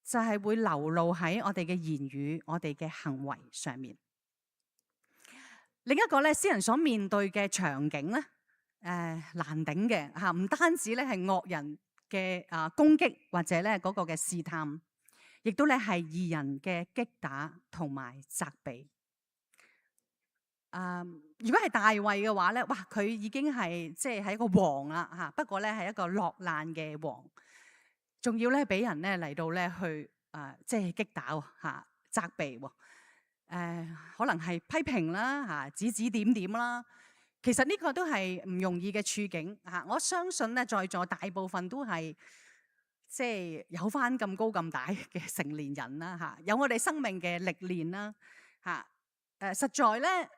就係會流露喺我哋嘅言語、我哋嘅行為上面。另一個咧，詩人所面對嘅場景咧，難頂嘅嚇，唔單止咧係惡人嘅攻擊或者咧嗰個嘅試探，亦都咧係義人嘅擊打同埋責備。如果係大衛嘅話咧，哇！佢已經係即係一個王啦嚇，不過咧係一個落難嘅王，仲要咧俾人咧嚟到咧去即係擊打嚇、責備喎。可能係批評啦嚇、指指點點啦。其實呢個都係唔容易嘅處境嚇。我相信咧，在座大部分都係即係有翻咁高咁大嘅成年人啦嚇，有我哋生命嘅歷練啦嚇。實在咧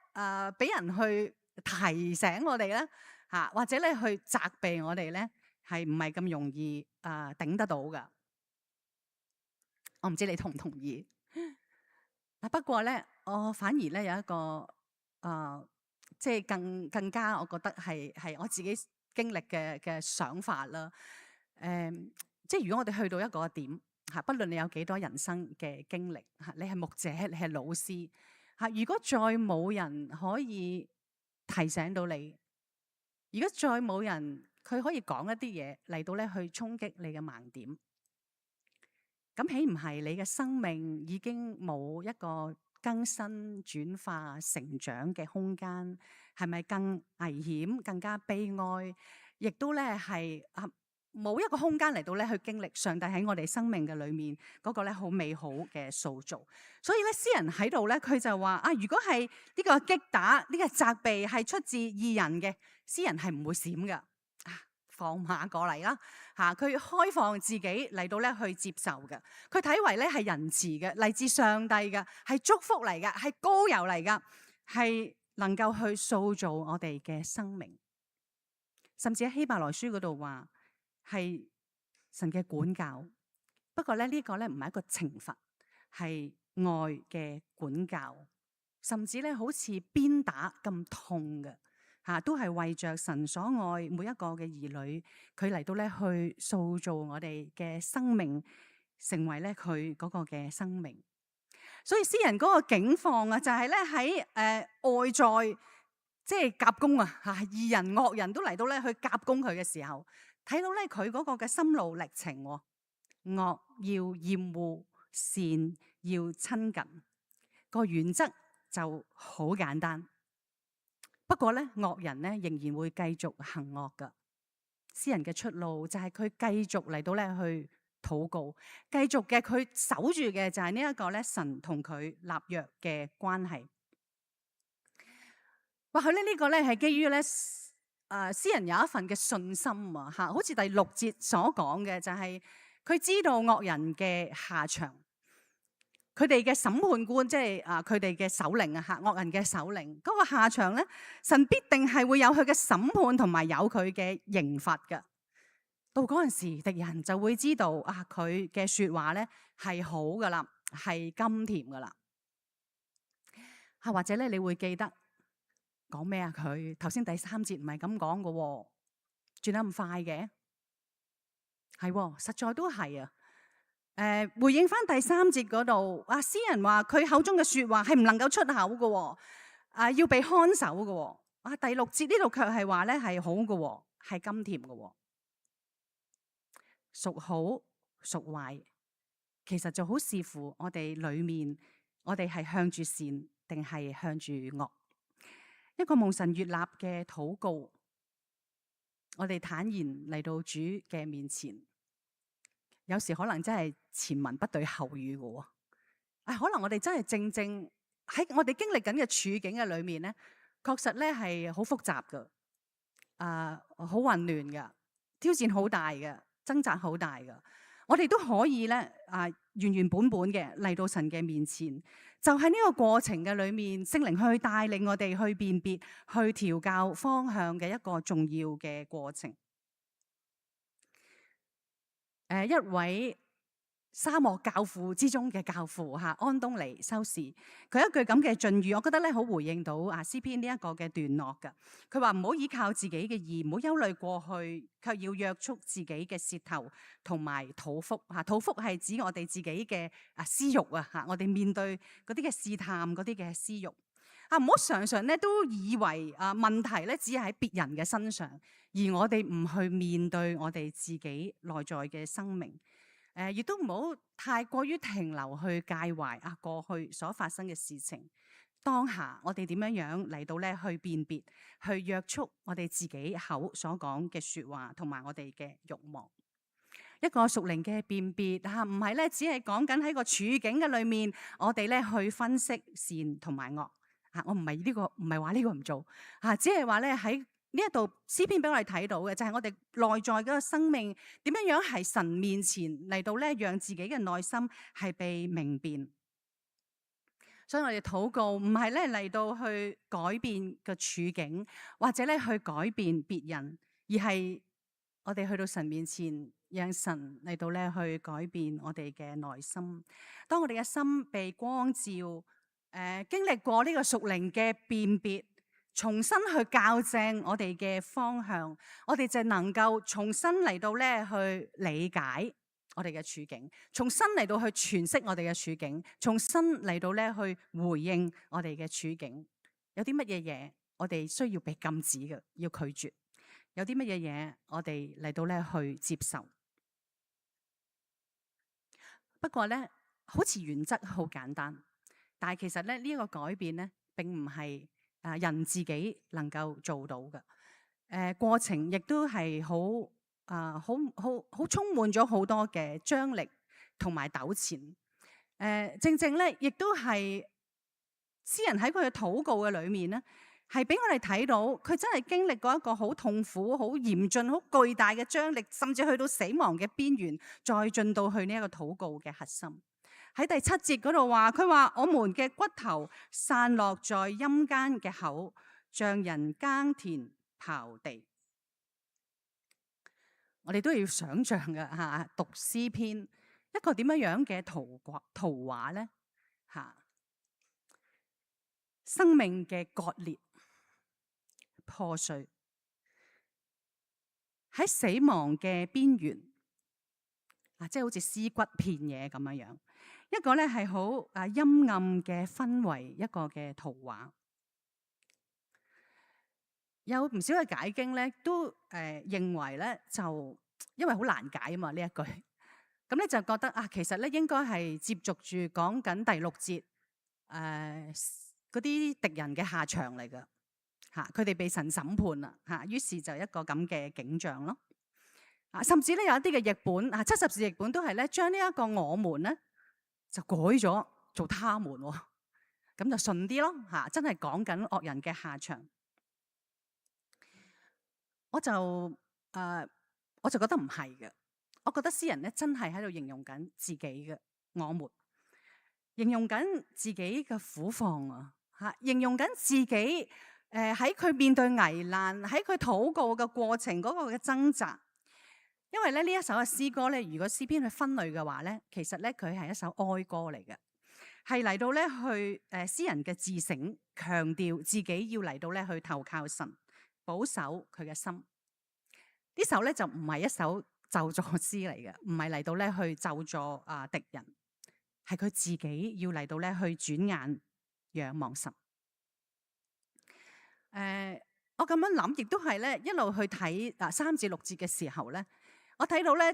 俾人去提醒我哋咧嚇，或者咧去責備我哋咧，係唔係咁容易頂得到噶？我唔知你同唔同意？不過咧，我反而咧有一個即係更加，我覺得係我自己經歷嘅想法啦。即係如果我哋去到一個點嚇，不論你有幾多人生嘅經歷嚇，你係牧者，你係老師嚇，如果再冇人可以提醒到你，如果再冇人佢可以講一啲嘢嚟到咧去衝擊你嘅盲點，咁豈唔係你嘅生命已經冇一個更新、轉化、成長嘅空間？係咪更危險、更加悲哀？亦都咧係冇一個空間嚟到咧去經歷上帝喺我哋生命嘅裏面嗰個咧好美好嘅塑造。所以咧，詩人喺度咧，佢就話如果係呢個擊打、呢個責備係出自義人嘅，詩人係唔會閃噶。放馬過嚟啦嚇！佢開放自己嚟到咧去接受嘅，佢睇為咧係仁慈嘅，嚟自上帝嘅，係祝福嚟嘅，係膏油嚟噶，係能夠去塑造我哋嘅生命。甚至喺希伯來書嗰度話係神嘅管教，不過咧呢個咧唔係一個懲罰，係愛嘅管教，甚至咧好似鞭打咁痛嘅。都係為着神所愛每一個嘅兒女，佢嚟到咧去塑造我哋嘅生命，成為咧佢嗰個嘅生命。所以詩人嗰個境況就係咧喺外在即係夾攻義人惡人都嚟到咧去夾攻佢嘅時候，睇到咧佢嗰個嘅心路歷程，惡要厭惡，善要親近，個原則就好簡單。不過咧，惡人咧仍然會繼續行惡噶。詩人嘅出路就係佢繼續嚟到咧去禱告，繼續嘅佢守住嘅就係呢一個咧神同佢立約嘅關係。或許咧呢個咧係基於咧詩人有一份嘅信心啊嚇，好似第6節所講嘅就係佢知道惡人嘅下場。佢哋嘅審判官，即係佢哋嘅首領啊，惡人嘅首領，嗰個下場咧，神必定係會有佢嘅審判同埋有佢嘅刑罰嘅。到嗰陣時，敵人就會知道佢嘅説話咧係好噶啦，係甘甜噶啦。或者咧，你會記得講咩啊？佢頭先第3節唔係咁講嘅喎，轉得咁快嘅，係實在都係啊。回應翻第3節嗰度，詩人話佢口中嘅說話係唔能夠出口嘅，要被看守嘅。第6節呢度卻係話咧係好嘅，係甘甜嘅，屬好屬壞，其實就好視乎我哋裏面，我哋係向住善定係向住惡。一個蒙神悅納嘅禱告，我哋坦然嚟到主嘅面前。有時可能真係前文不對後語嘅喎，可能我哋真係正正喺我哋經歷緊嘅處境嘅裏面咧，確實咧係好複雜嘅，好混亂嘅，挑戰好大嘅，掙扎好大嘅。我哋都可以咧原原本本嘅嚟到神嘅面前，就喺呢個過程嘅裏面，聖靈去帶領我哋去辨別、去調教方向嘅一個重要嘅過程。一位沙漠教父之中嘅教父安東尼修士，佢一句咁嘅雋語，我覺得咧好回應到詩篇呢一個嘅段落噶。佢話唔好依靠自己嘅義，唔好憂慮過去，卻要約束自己嘅舌頭同埋肚腹。肚腹係指我哋自己嘅私欲啊，我哋面對嗰啲嘅試探，嗰啲嘅私欲。唔好常常咧都以為問題咧只係喺別人嘅身上，而我哋唔去面對我哋自己內在嘅生命。亦都唔好太過於停留去介懷過去所發生嘅事情。當下我哋點樣嚟到咧去辨別、去約束我哋自己口所講嘅説話，同埋我哋嘅慾望。一個屬靈嘅辨別嚇，唔係咧只係講緊喺個處境嘅裏面，我哋咧去分析善同埋惡嚇。我唔係話呢個唔做嚇，只係話咧喺呢一度詩篇俾我哋睇到嘅，就係我哋內在嗰個生命點樣喺神面前嚟到咧，讓自己嘅內心係被明辨。所以我哋禱告唔係咧嚟到去改變個處境，或者咧去改變別人，而係我哋去到神面前，讓神嚟到咧去改變我哋嘅內心。當我哋嘅心被光照，經歷過呢個屬靈嘅辨別，重新去校正我哋嘅方向，我哋就能夠重新嚟到咧去理解我哋嘅處境，重新嚟到去詮釋我哋嘅處境，重新嚟到咧去回應我哋嘅處境。有啲乜嘢嘢我哋需要被禁止嘅，要拒絕；有啲乜嘢嘢我哋嚟到咧去接受。不過咧，好似原則好簡單，但係其實咧呢一個改變咧，並唔係人自己能夠做到嘅。過程亦都係好充滿咗好多嘅張力同埋糾纏。正正咧，亦都係詩人喺佢嘅禱告嘅裏面咧，係俾我哋睇到佢真係經歷過一個好痛苦、好嚴峻、好巨大嘅張力，甚至去到死亡嘅邊緣，再進到去呢一個禱告嘅核心。喺第7節嗰度話，佢話我們嘅骨頭散落在陰間嘅口，像人耕田刨地。我哋都要想像嘅嚇，讀詩篇一個點樣嘅圖畫咧嚇，生命嘅割裂破碎，喺死亡嘅邊緣即係好似屍骨遍野咁樣。一個咧係好陰暗嘅氛圍，一個嘅圖畫。有唔少嘅解經咧，都認為咧，就因為好難解啊嘛呢一句，咁咧就覺得其實咧應該係接續住講緊第6節嗰啲敵人嘅下場嚟㗎嚇，佢哋被神審判啦嚇，於是就一個咁嘅景象咯。甚至咧有一啲嘅譯本70字譯本都係咧將呢一個我們咧就改咗做他們喎，咁就順啲咯嚇，真係講緊惡人嘅下場。我就覺得唔係嘅，我覺得詩人咧真係喺度形容緊自己嘅我們，形容緊自己嘅苦況形容緊自己喺佢面對危難，喺佢禱告嘅過程嗰個嘅掙扎。因為咧呢一首嘅詩歌咧，如果詩篇去分類嘅話咧，其實咧佢係一首哀歌嚟嘅，係嚟到咧去詩人嘅自省，強調自己要嚟到咧去投靠神，保守佢嘅心。呢首咧就唔係一首咒詛詩嚟嘅，唔係嚟到咧去咒詛敵人，係佢自己要嚟到咧去轉眼仰望神。我咁樣諗，亦都係咧一路去睇3至6節嘅時候咧，我睇到咧，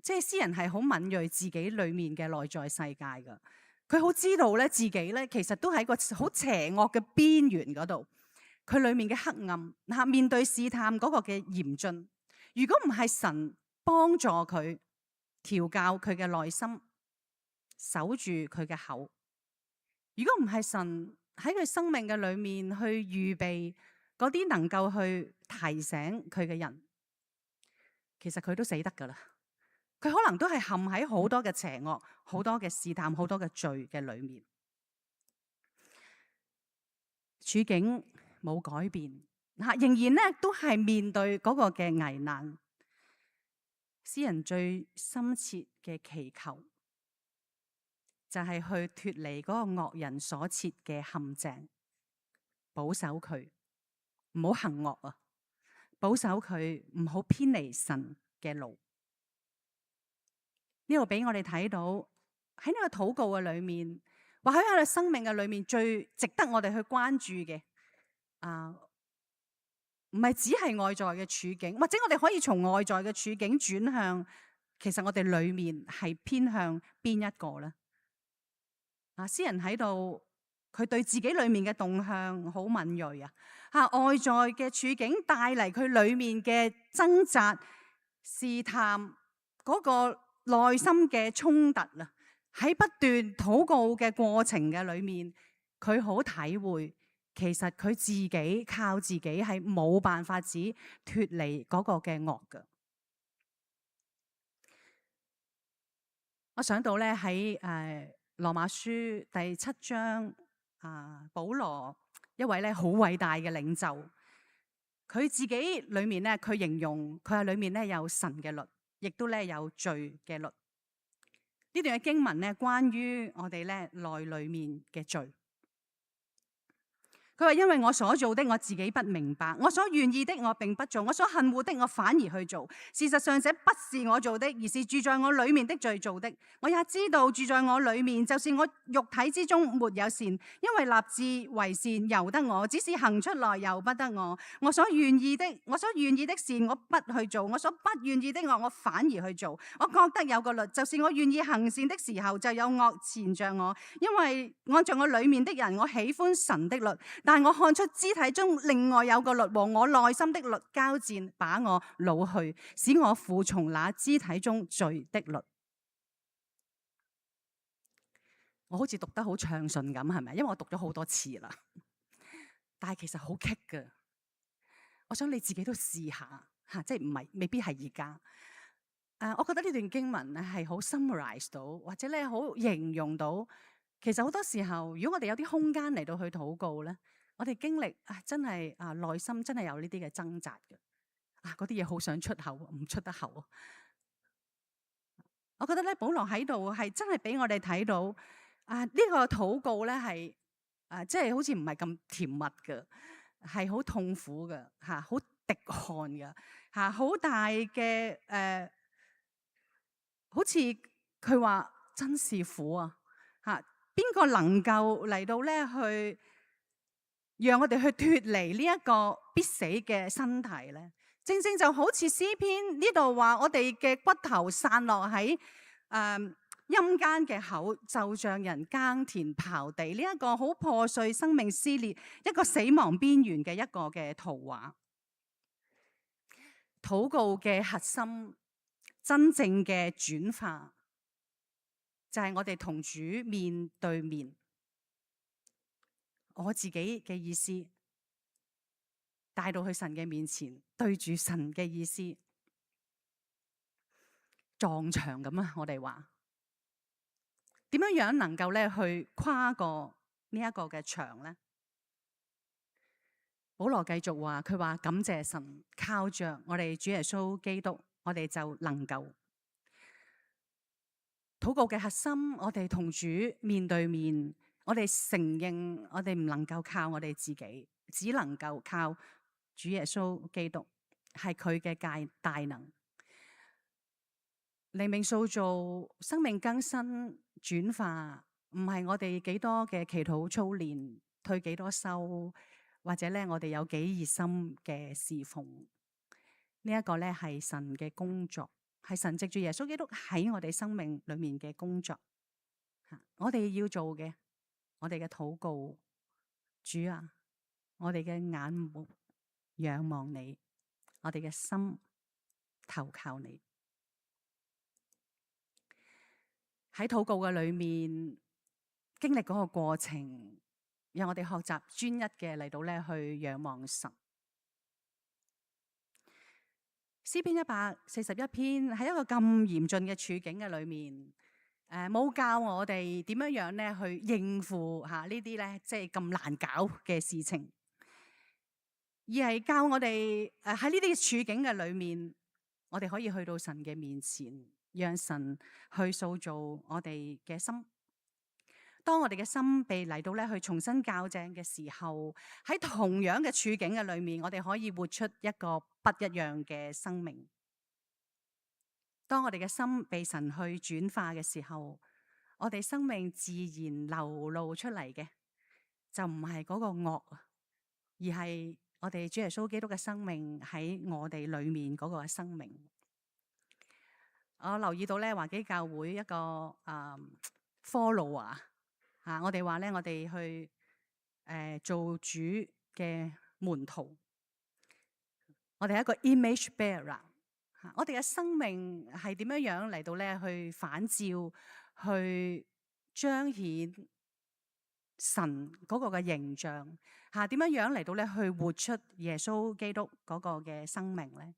即係詩人係好敏銳自己裏面嘅內在世界噶，佢好知道咧自己咧其實都喺個好邪惡嘅邊緣嗰度，佢裏面嘅黑暗面對試探嗰個嘅嚴峻。如果唔係神幫助佢調教佢嘅內心，守住佢嘅口；如果唔係神喺佢生命嘅裏面去預備嗰啲能夠去提醒佢嘅人，其實佢都死得噶啦。佢可能都係陷喺好多嘅邪惡、好多嘅試探、好多嘅罪嘅裏面，處境冇改變。仍然咧都係面對嗰個嘅危難。詩人最深切嘅祈求就係去脫離嗰個惡人所設嘅陷阱，保守佢唔好行惡啊，保守佢唔好偏離神嘅路。呢度俾我哋睇到喺呢個禱告嘅裏面，或許喺我哋生命嘅裏面最值得我哋去關注嘅唔係只係外在嘅處境，或者我哋可以從外在嘅處境轉向，其實我哋裏面係偏向邊一個咧？詩人喺度佢對自己裏面嘅動向好敏鋭啊！外在嘅處境帶嚟佢裏面嘅掙扎、試探嗰個內心嘅衝突啊！喺不斷禱告嘅過程嘅裏面，佢好體會其實佢自己靠自己係冇辦法子脫離嗰個嘅惡㗎。我想到咧喺羅馬書第7章保羅一位咧好偉大嘅領袖，佢自己裏面咧佢形容佢係裏面咧有神嘅律，亦都咧有罪嘅律。呢段嘅經文咧關於我哋咧內裏面嘅罪。佢話因為我所做的我自己不明白，我所願意的我並不做，我所恨惡的我反而去做。事實上這不是我做的，而是住在我裏面的罪做的。我也知道住在我裏面，就是我肉體之中沒有善，因為立志為善由得我，只是行出來由不得我。我所願意的事我不去做，我所不願意的我反而去做。我覺得有個律，就是我願意行善的時候就有惡纏着我，因為按照我裏面的人，我喜歡神的律。但我看出肢體中另外有個律和我內心的律交戰，把我擄去，使我服從那肢體中罪的律。我好似讀得好暢順咁，係咪？因為我讀咗好多次啦。但係其實好棘㗎。我想你自己都試下吓，即係唔係未必係而家。我覺得呢段經文咧係好 summarize 到，或者咧好形容到，其實好多時候，如果我哋有啲空間嚟到去禱告咧。我哋經歷真係內心真係有呢啲嘅掙扎嘅，嗰啲嘢好想出口，唔出得口。我覺得咧，保羅喺度係真係俾我哋睇到呢個禱告咧係即係好似唔係咁甜蜜嘅，係好痛苦嘅嚇，好滴汗嘅嚇，好大嘅好似佢話真是苦啊嚇，邊個能夠嚟到咧去？讓我哋去脫離呢一個必死嘅身體咧，正正就好似詩篇呢度話，我哋嘅骨頭散落喺陰間嘅口，就像人耕田刨地，呢一個好破碎、生命撕裂、一個死亡邊緣嘅一個嘅圖畫。禱告嘅核心，真正嘅轉化，就係我哋同主面對面。我自己嘅意思帶到去神嘅面前，對住神嘅意思撞牆咁啊！我哋話點樣能夠咧去跨過呢一個嘅牆咧？保羅繼續話，佢話感謝神，靠着我哋主耶穌基督，我哋就能夠禱告嘅核心，我哋同主面對面。我哋承認，我哋唔能夠靠我哋自己，只能夠靠主耶穌基督，係佢嘅大能，靈命塑造、生命更新、轉化，唔係我哋幾多嘅祈禱操練、退幾多修，或者咧我哋有幾熱心嘅侍奉，呢一個咧係神嘅工作，係神藉住耶穌基督喺我哋生命裏面嘅工作。我哋要做嘅。我哋嘅禱告，主啊，我哋嘅眼目仰望你，我哋嘅心投靠你。喺禱告嘅裏面，經歷嗰個過程，讓我哋學習專一嘅嚟到咧去仰望神。詩篇141篇喺一個咁嚴峻嘅處境嘅裏面。冇教我哋點樣咧去應付呢啲咧，即係咁難搞嘅事情，而係教我哋喺呢啲處境嘅裏面，我哋可以去到神嘅面前，讓神去塑造我哋嘅心。當我哋嘅心被嚟到咧去重新校正嘅時候，喺同樣嘅處境嘅裏面，我哋可以活出一個不一樣嘅生命。當我哋嘅心被神去轉化嘅時候，我哋生命自然流露出嚟嘅就唔係嗰個惡，而係我哋主耶穌基督嘅生命喺我哋裏面嗰個生命。我留意到咧，華基教會一個follow我哋話咧，我哋去做主嘅門徒，我哋係一個 image bearer。我哋嘅生命係點樣嚟到咧去反照、去彰顯神嗰個嘅形象嚇？點樣嚟到咧去活出耶穌基督嗰個嘅生命咧？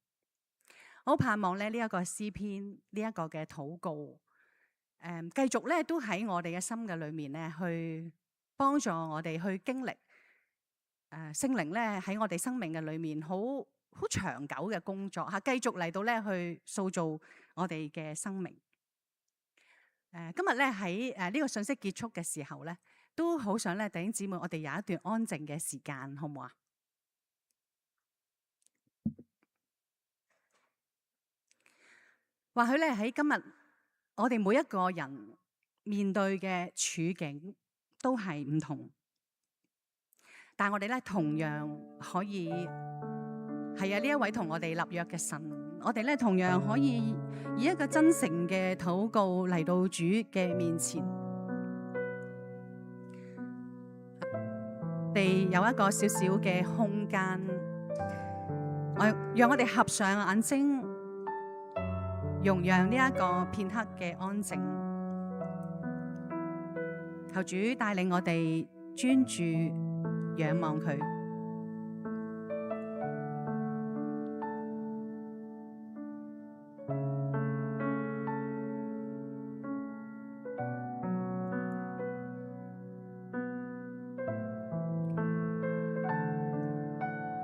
我好盼望咧呢一個詩篇，呢一個嘅禱告，繼續咧都喺我哋嘅心嘅裏面咧，去幫助我哋去經歷聖靈咧喺我哋生命嘅裏面好長久嘅工作嚇，繼續嚟到咧去塑造我哋嘅生命。今日咧喺呢個信息結束嘅時候咧，都好想咧弟兄姊妹，我哋有一段安靜嘅時間，好唔好啊？或許咧喺今日，我哋每一個人面對嘅處境都係唔同，但係我哋咧同樣可以係呢一位同我哋立約嘅神，我哋咧同樣可以以一個真誠嘅禱告嚟到主嘅面前。我哋有一個小小嘅空間，讓我哋合上眼睛，容讓呢一個片刻嘅安靜，求主帶領我哋專注仰望佢。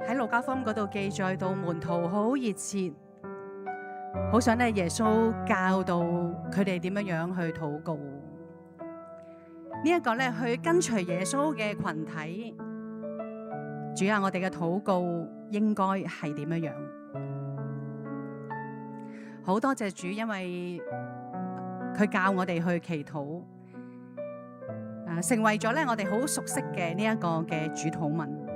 喺路加福音嗰度記載到門徒好熱切，好想咧耶穌教導佢哋點樣去禱告。呢一個咧去跟隨耶穌嘅群體，主啊，我哋嘅禱告應該係點樣？好多謝主，因為佢教我哋去祈禱，成為咗咧我哋好熟悉嘅呢一個嘅主禱文。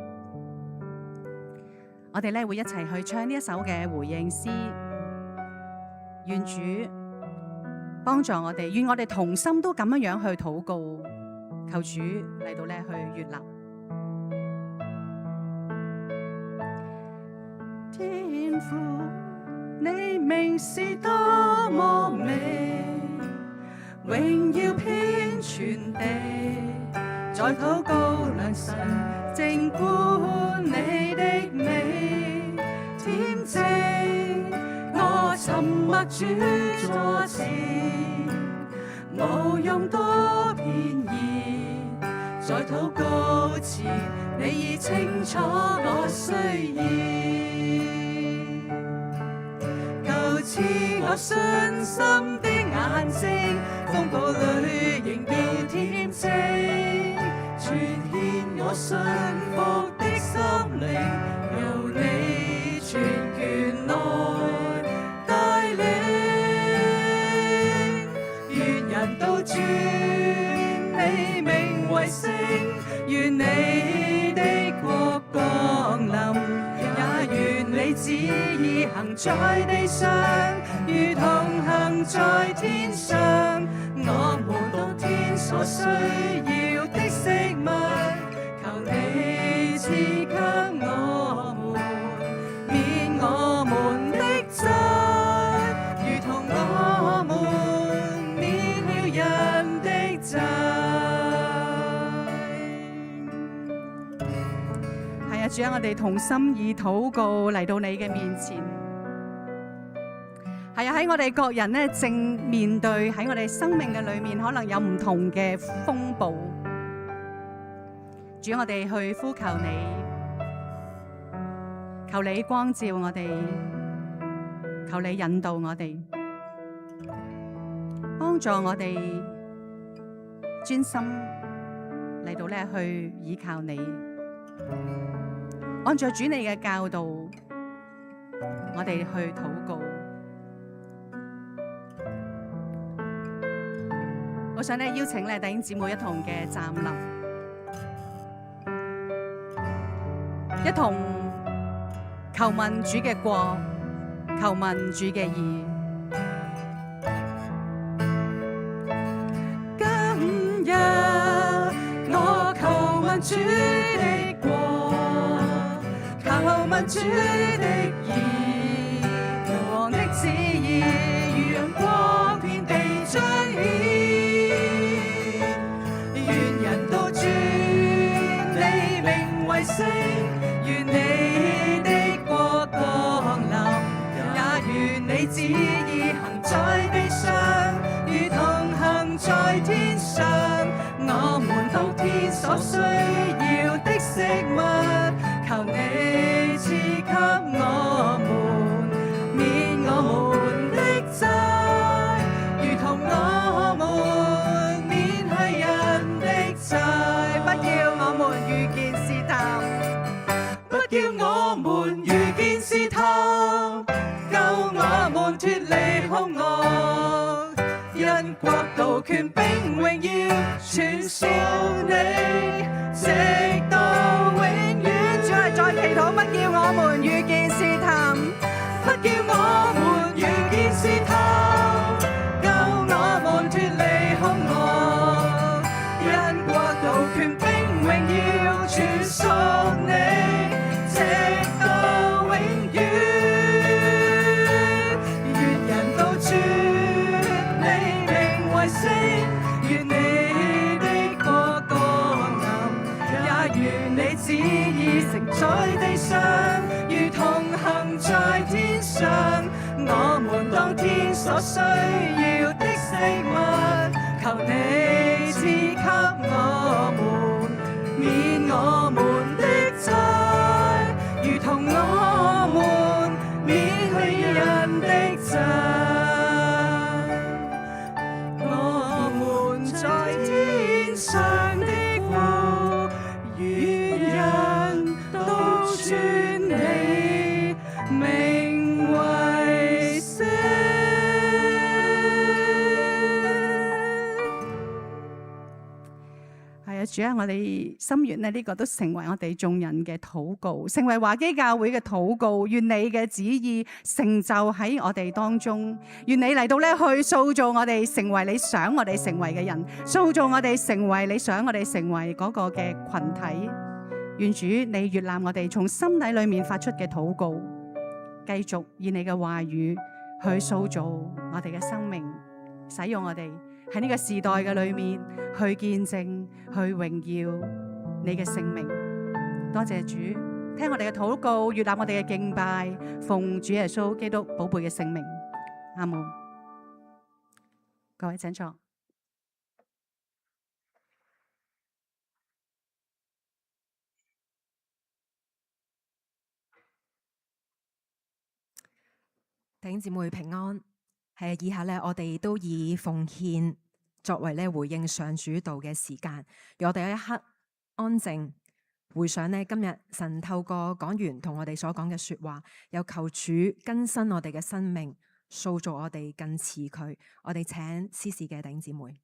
我哋咧會一齊去唱呢一首嘅回應詩，願主幫助我哋，願我哋同心都咁樣去禱告，求主嚟到咧去悅納。天父，你名是多麼美，榮耀遍全地，在禱告良辰，靜觀你的美，天正我沉默主座前，無用多便宜，在禱告前，你已清楚我需要，求賜我信心的眼睛，風暴裏仍要恬靜，全獻我信服的心靈，由你全權來帶領，願人都尊你名為聖，願你的國降臨，也願你旨意行在地上，如同行在天上。我們當天所需要的食物，求你賜給我們，免我們的債，如同我們免了人的債。係啊，主啊，我哋同心以禱告嚟到你嘅面前。係啊，喺我哋各人咧正面對喺我哋生命嘅裏面，可能有唔同嘅風暴。主，我哋去呼求你，求你光照我哋，求你引導我哋，幫助我哋專心嚟到咧去依靠你，按照主你嘅教導，我哋去禱告。我想咧邀請咧弟兄姊妹一同嘅站立，一同求問主嘅國，求問主嘅義。今日我求問主民主的義，父王的旨意，如陽光遍地彰顯。願人都尊你名為聖，願你的國降臨，也願你旨意行在地上，如同行在天上。我們當天所需要的食物，求你賜給我們，免我們的債，如同我們免去人的債。不要我們遇見試探，不叫我們遇見試探，救我們脫離兇惡。因國度權柄榮耀全屬你，直到永遠。主係再祈禱，不叫我們遇見試探，不叫我們遇見試探，救我們脫離兇惡。因國度權柄榮耀全屬你，直到永遠。願人都尊你名為聖，願你的國降臨，也願你旨意成在地上，如同行在天上。我們當天所需要的食物，求你賜給我們，免我們的債，如同我們免去人的債。我們在天上的父，願人都尊你名為聖。係啊，主啊，我哋心願呢個都成為我哋眾人嘅禱告，成為華基教會嘅禱告。願你嘅旨意成就喺我哋當中，願你嚟到咧去塑造我哋，成為你想我哋成為嘅人，塑造我哋成為你想我哋成為嗰個嘅群體。願主你悅納我哋從心底裏面發出嘅禱告，繼續以你嘅話語去塑造我哋嘅生命，使用我哋喺呢個時代嘅裏面去見證、去榮耀你嘅聖名。多謝主，聽我哋嘅禱告，悅納我哋嘅敬拜，奉主耶穌基督寶貝嘅聖名，阿門。各位請坐。弟兄姊妹平安。以下咧，我哋都以奉獻作為咧回應上主道嘅時間，讓我哋有一刻安靜，回想呢今日神透過講員同我哋所講嘅說話，又求主更新我哋嘅生命，塑造我哋更似佢。我哋請司事嘅弟兄姊妹。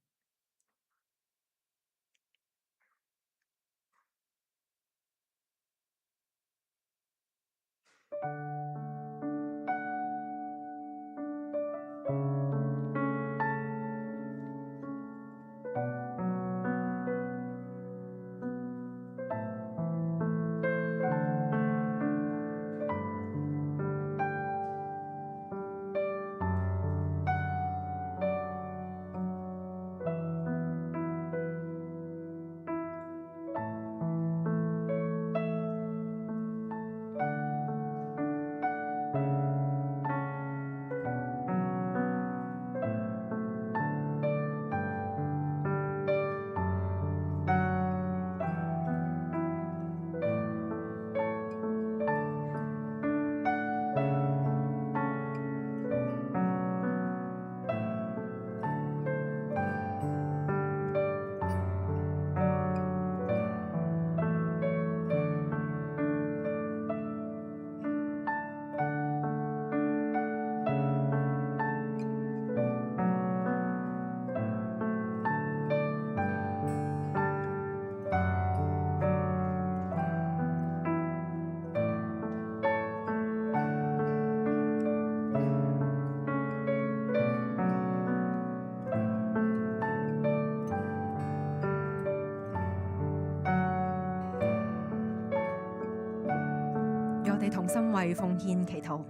同心為奉獻祈禱。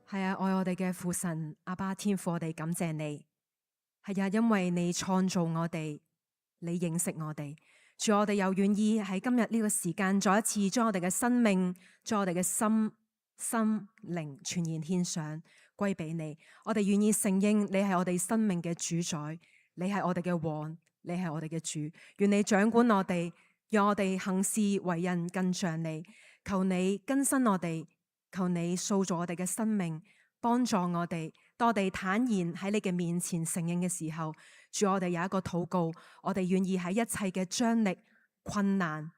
係啊，愛我哋嘅父神阿爸天父，我哋感謝你。係啊，因為你創造我哋，你認識我哋，主，我哋又願意喺今日呢個時間再一次將我哋嘅生命，將我哋嘅心靈全然獻上歸俾你。我哋願意承認你係我哋生命嘅主宰，你係我哋嘅王，你係我哋嘅主。願你掌管我哋，讓我哋行事為人更像你。求你更新我哋，求你塑造我哋嘅生命，幫助我哋。當我哋坦然喺你嘅面前承認嘅時候，主，我哋有一個禱告，我哋願意喺一切嘅張力、困難、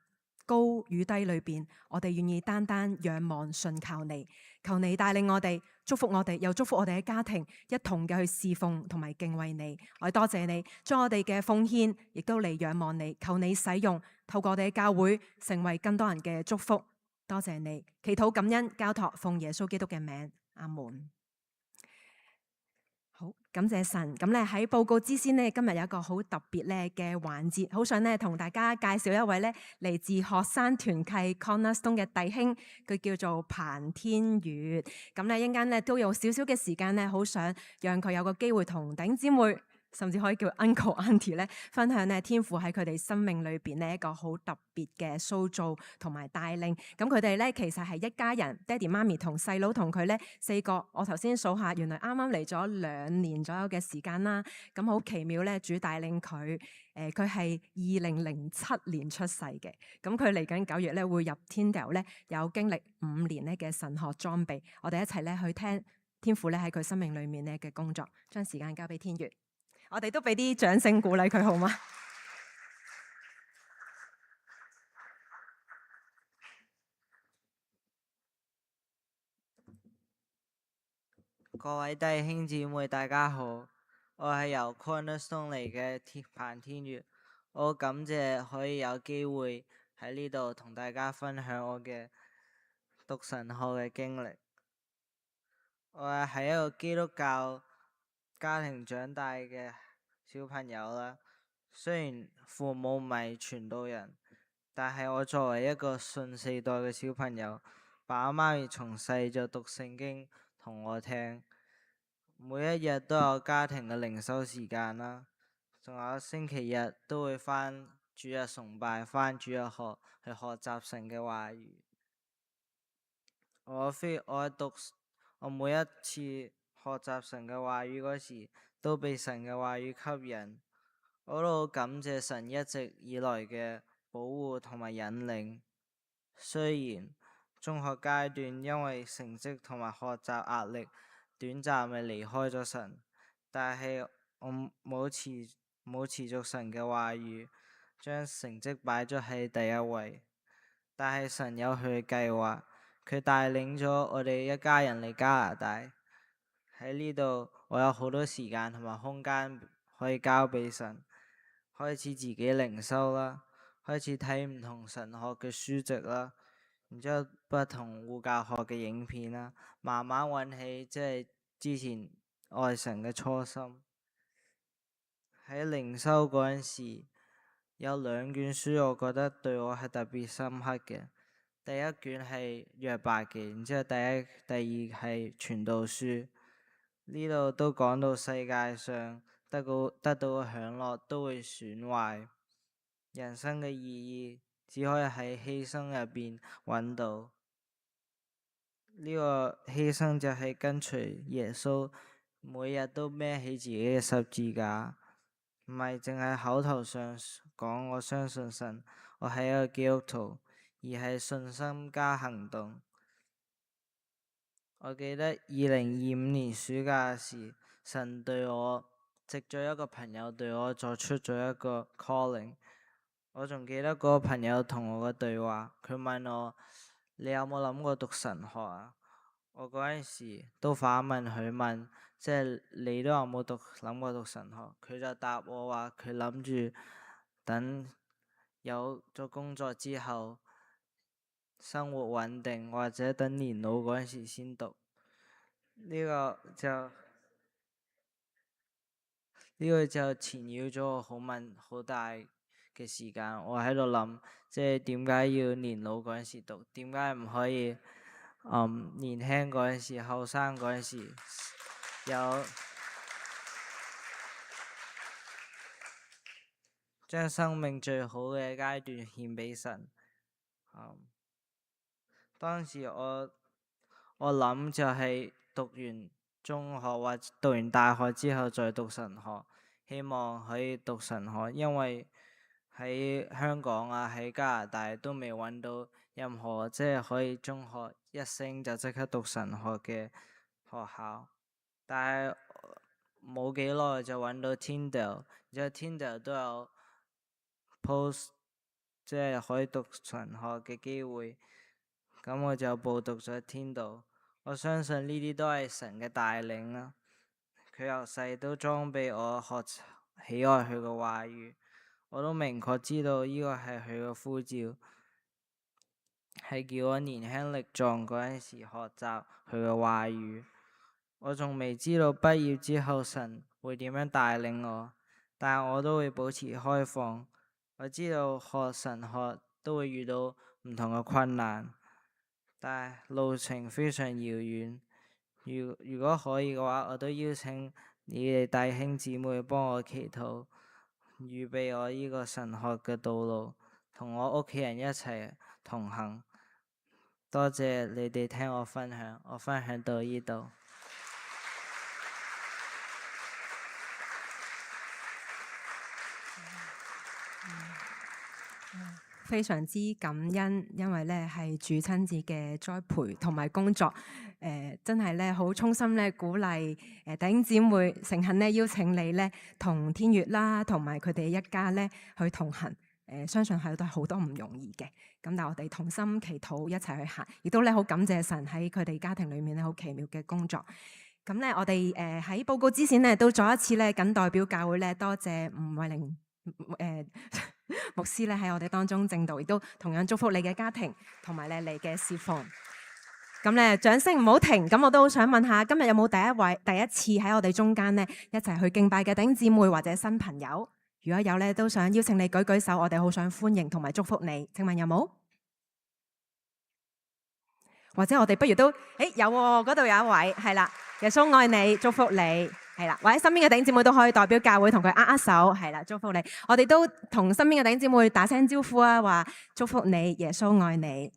高與低裏邊，我哋願意單單仰望信靠你。求你帶領我哋，祝福我哋，又祝福我哋嘅家庭，一同嘅去侍奉同埋敬畏你。我哋多謝你，將我哋嘅奉獻亦都嚟仰望你。求你使用，透過我哋嘅教會，成為更多人嘅祝福。多謝你，祈禱感恩交託，奉耶穌基督嘅名，阿門。好，感謝神。咁咧喺報告之先呢，今日有一個好特別咧嘅環節，好想咧同大家介紹一位咧嚟自學生團契 Cornerstone 嘅弟兄，佢叫做彭天宇。咁咧一陣間咧都有少少嘅時間咧，好想讓佢有個機會同弟兄姊妹，甚至可以叫 Uncle Auntie 咧，分享咧天父喺佢哋生命裏邊咧一個好特別嘅塑造同埋帶領。咁佢哋咧其實係一家人，爹哋媽咪同細佬同佢咧4個。我頭先數下，原來啱啱嚟咗2年左右嘅時間啦。咁好奇妙咧，主帶領佢。佢係2007年出世嘅。咁佢嚟緊9月咧會入 Tyndale 咧，有經歷5年咧嘅神學裝備。我哋一齊咧去聽天父咧喺佢生命裏面咧嘅工作。將時間交俾天月。我哋都俾啲掌聲鼓勵佢好嗎？各位弟兄姊妹，大家好，我係由 Cornerstone 嚟嘅彭天月。我好感謝可以有機會喺呢度同大家分享我嘅讀神學嘅經歷。我係喺一個基督教家庭長大嘅小朋友啦。雖然父母唔係傳道人，但係我作為一個信4代嘅小朋友，爸阿媽咪從細就讀聖經同我聽，每一日都有家庭嘅靈修時間啦，仲有星期日都會返主日崇拜，返主日學去學習神嘅話語。我每一次學習神嘅話語嗰時，都被神嘅話語吸引。我都好感謝神一直以來嘅保護同埋引領。雖然中學階段因為成績同埋學習壓力，短暫嘅離開咗神，但係我冇持續神嘅話語，將成績擺咗喺第一位。但係神有佢嘅計劃，佢帶領咗我哋一家人嚟加拿大。喺呢度，我有好多時間同埋空間可以交俾神。開始自己靈修啦，開始睇唔同神學嘅書籍啦，然之後不同護教學嘅影片啦，慢慢揾起即係之前愛神嘅初心。喺靈修嗰陣時，有2卷書我覺得對我係特別深刻嘅。第一卷係約伯記，然之後第二係傳道書。呢度都講到世界上得到嘅享樂都會損壞，人生嘅意義只可以喺犧牲入邊揾到。呢個犧牲就係跟隨耶穌，每日都孭起自己嘅十字架，唔係淨係口頭上講我相信神，我係一個基督徒，而係信心加行動。我記得2025年暑假時，神對我藉咗一個朋友對我作出咗一個 calling。我仲記得嗰個朋友同我嘅對話，佢問我：你有冇諗過讀神學啊？我嗰陣時都反問佢問，即係你都有冇諗過讀神學？佢就答我話佢諗住等有咗工作之後，生活穩定，或者等年老嗰陣時先讀。呢個就纏繞咗我好大嘅時間，我喺度諗，即係點解要年老嗰陣時讀？點解唔可以年輕嗰陣時、後生嗰陣時有將生命最好嘅階段獻俾神？當時我諗就係讀完中學或者讀完大學之後再讀神學，希望可以讀神學，因為喺香港啊，喺加拿大都未揾到任何即係可以中學一升就即刻讀神學嘅學校。但係冇幾耐就揾到 Tyndale， 然之後 Tyndale 都有 post 即係可以讀神學嘅機會，咁我就報讀咗 Tyndale。我相信呢啲都係神嘅帶領啦。佢由細都裝備我學喜愛佢嘅話語，我都明確知道呢個係佢嘅呼召，係叫我年輕力壯嗰陣時學習佢嘅話語。我仲未知道畢業之後神會點樣帶領我，但我都會保持開放。我知道學神學都會遇到唔同嘅困難，但係路程非常遙遠。如果可以嘅話，我都邀請你哋弟兄姊妹幫我祈禱，預備我呢個神學嘅道路，同我屋企人一齊同行。多謝你哋聽我分享，我分享到呢度。非常之感恩，因為咧係主親自嘅栽培同埋工作，真係咧好衷心咧鼓勵弟兄姊妹，誠懇咧邀請你咧同天悅啦，同埋佢哋一家咧去同行。相信係都係好多唔容易嘅，咁但係我哋同心祈禱一齊去行，亦都咧好感謝神喺佢哋家庭裏面咧好奇妙嘅工作。咁咧我哋喺報告之前咧都再一次咧謹代表教會咧多謝吳慧玲牧師咧喺我哋當中證道，亦都同樣祝福你嘅家庭同埋咧你嘅侍奉。咁咧掌聲唔好停，咁我都好想問下，今日有冇第一次喺我哋中間咧一齊去敬拜嘅弟兄姊妹或者新朋友？如果有咧，都想邀請你舉舉手，我哋好想歡迎同埋祝福你。請問有冇？或者我哋不如都，有喎，嗰度有一位，係啦，耶穌愛你，祝福你，係啦，或者身邊嘅弟兄姊妹都可以代表教會同佢握握手，係啦，祝福你。我哋都同身邊嘅弟兄姊妹打聲招呼啊，話祝福你，耶穌愛你。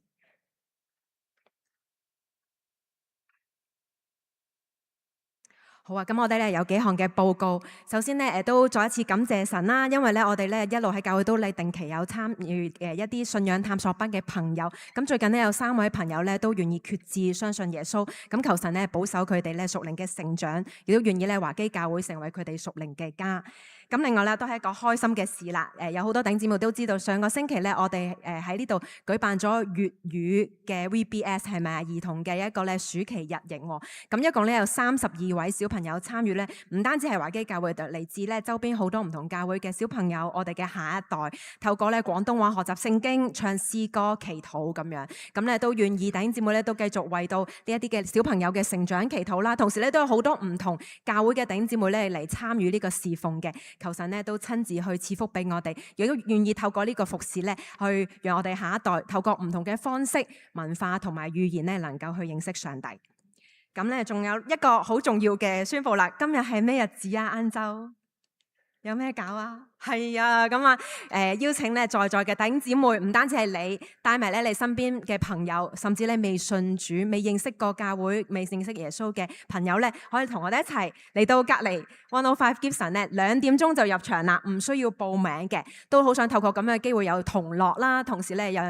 好啊，咁我哋咧有幾項嘅報告。首先咧，都再一次感謝神啦，因為咧我哋咧一路喺教會都定期有參與一啲信仰探索班嘅朋友。咁最近呢，有3位朋友咧都願意決志相信耶穌，咁求神咧保守佢哋咧屬靈嘅成長，亦都願意咧華基教會成為佢哋屬靈嘅家。咁另外咧都係一個開心嘅事啦。有好多弟兄姊妹都知道，上個星期咧我哋喺呢度舉辦咗粵語嘅 VBS 係咪啊？兒童嘅一個咧暑期日營喎。咁一共咧有32位小朋友參與咧，唔單止係華基教會，嚟自咧周邊好多唔同教會嘅小朋友，我哋嘅下一代透過咧廣東話學習聖經、唱詩歌、祈禱咁樣，咁咧都願意弟兄姊妹咧都繼續為到呢一啲嘅小朋友嘅成長祈禱啦。同時咧都有好多唔同教會嘅弟兄姊妹咧嚟參與呢個侍奉嘅。求神咧都親自去賜福俾我哋，亦都願意透過呢個服侍咧，去讓我哋下一代透過唔同嘅方式、文化同埋語言咧，能夠去認識上帝。咁咧，仲有一個好重要嘅宣佈啦！今日係咩日子啊？晏晝有咩搞啊？係啊，咁啊，邀請咧在座嘅弟兄姊妹，唔單止係你，帶埋咧你身邊嘅朋友，甚至咧未信主、未認識過教會、未認識耶穌嘅朋友咧，可以同我哋一齊嚟到隔離105 Gibson 咧，2點鐘就入場啦，唔需要報名嘅，都好想透過咁樣嘅機會有同樂啦，同時咧有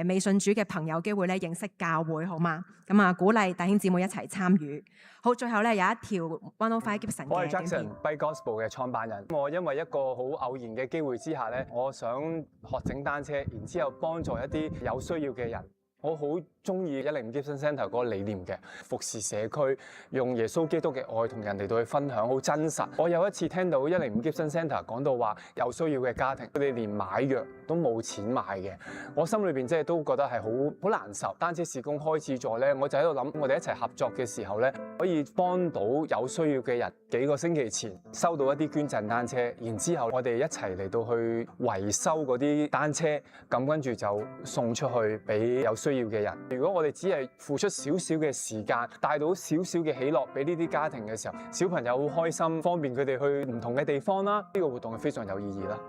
未信主嘅朋友機會咧認識教會，好嗎？咁啊，鼓勵弟兄姊妹一齊參與。好，最後咧有一條105 Gibson 嘅。我係 Jackson Bike Gospel 嘅創辦人。我因為一個好偶然嘅機會之下咧，我想學整單車，然之後幫助一啲有需要嘅人。我好中意105 Gibson Centre 嗰個理念嘅，服侍社區，用耶穌基督嘅愛同人哋到去分享，好真實。我有一次聽到105 Gibson Centre 講到話有需要嘅家庭，佢哋連買藥都冇錢買嘅，我心裏邊即係都覺得係好難受。單車事工開始咗咧，我就喺度諗，我哋一齊合作嘅時候咧，可以幫到有需要嘅人。幾個星期前收到一啲捐贈單車，然之後我哋一齊嚟到去維修嗰啲單車，咁跟住就送出去俾有需要嘅人。如果我哋只係付出少少嘅時間，帶到少少嘅喜樂俾呢啲家庭嘅時候，小朋友好開心，方便佢哋去唔同嘅地方啦。呢個活動係非常有意義啦。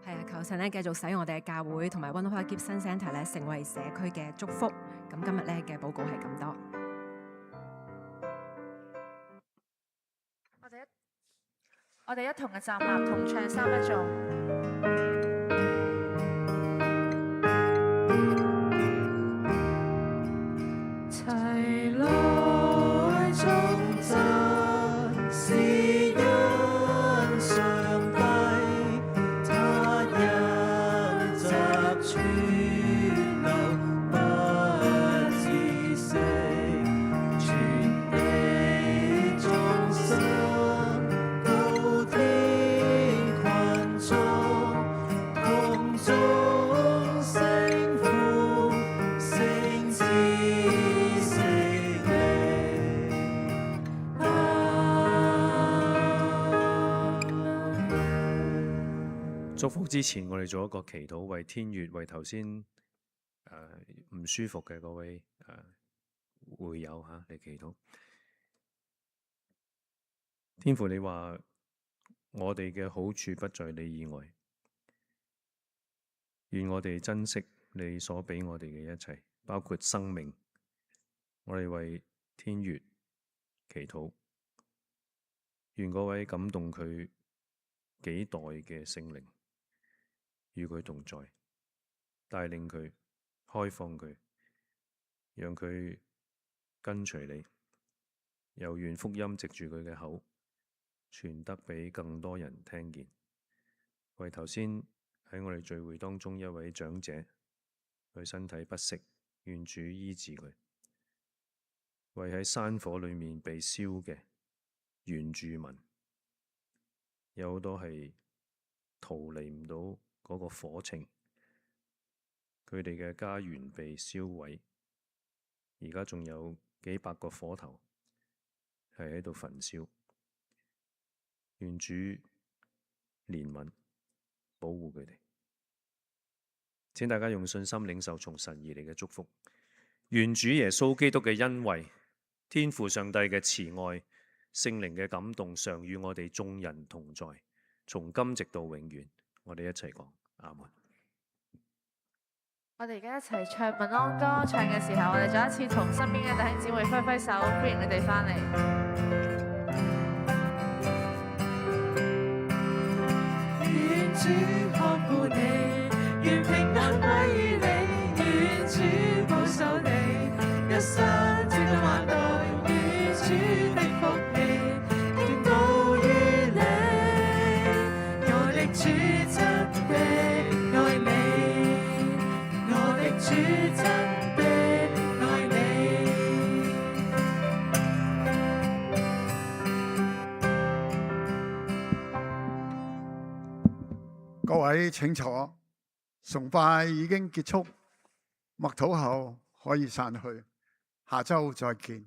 係啊，求神咧繼續使用我哋嘅教會同埋 Wonderful Gibson Centre 咧成為社區嘅祝福。咁今日咧嘅報告係咁多。我哋一同嘅站立，同唱3一頌。齊來頌讚是因上帝，他因着存留不止息，全地眾生高天群眾同眾聖父聖子聖靈。祝福之前，我哋做一個祈禱，為天月，為頭先唔舒服嘅嗰位會友嚟祈禱。天父，你話我哋嘅好處不在你以外，願我哋珍惜你所俾我哋嘅一切，包括生命。我哋為天月祈禱，願嗰位感動佢幾代嘅聖靈與佢同在，帶領佢，開放佢，讓佢跟隨你，又願福音藉住佢嘅口傳得俾更多人聽見。為頭先喺我哋聚會當中一位長者，佢身體不適，願主醫治佢。為喺山火裏面被燒嘅原住民，有好多係逃離唔到嗰個火情，佢哋嘅家園被燒毀，而家仲有幾百個火頭係喺度焚燒。願主憐憫保護佢哋。請大家用信心領受從神而嚟嘅祝福。願主耶穌基督嘅恩惠、天父上帝嘅慈愛、聖靈嘅感動常與我哋眾人同在，從今直到永遠。我哋一齊講阿門。我哋而家一齊唱晚安歌，唱嘅時候，我哋再一次同身邊嘅弟兄姊妹揮揮手，歡迎你哋返嚟。願主看顧你，願平安歸於你，願主保守你，一生直到萬代，願主的福氣傾倒於你，我的主真的愛你，我的主真的愛你。各位請坐，崇拜已經結束，默禱後可以散去，下週再見。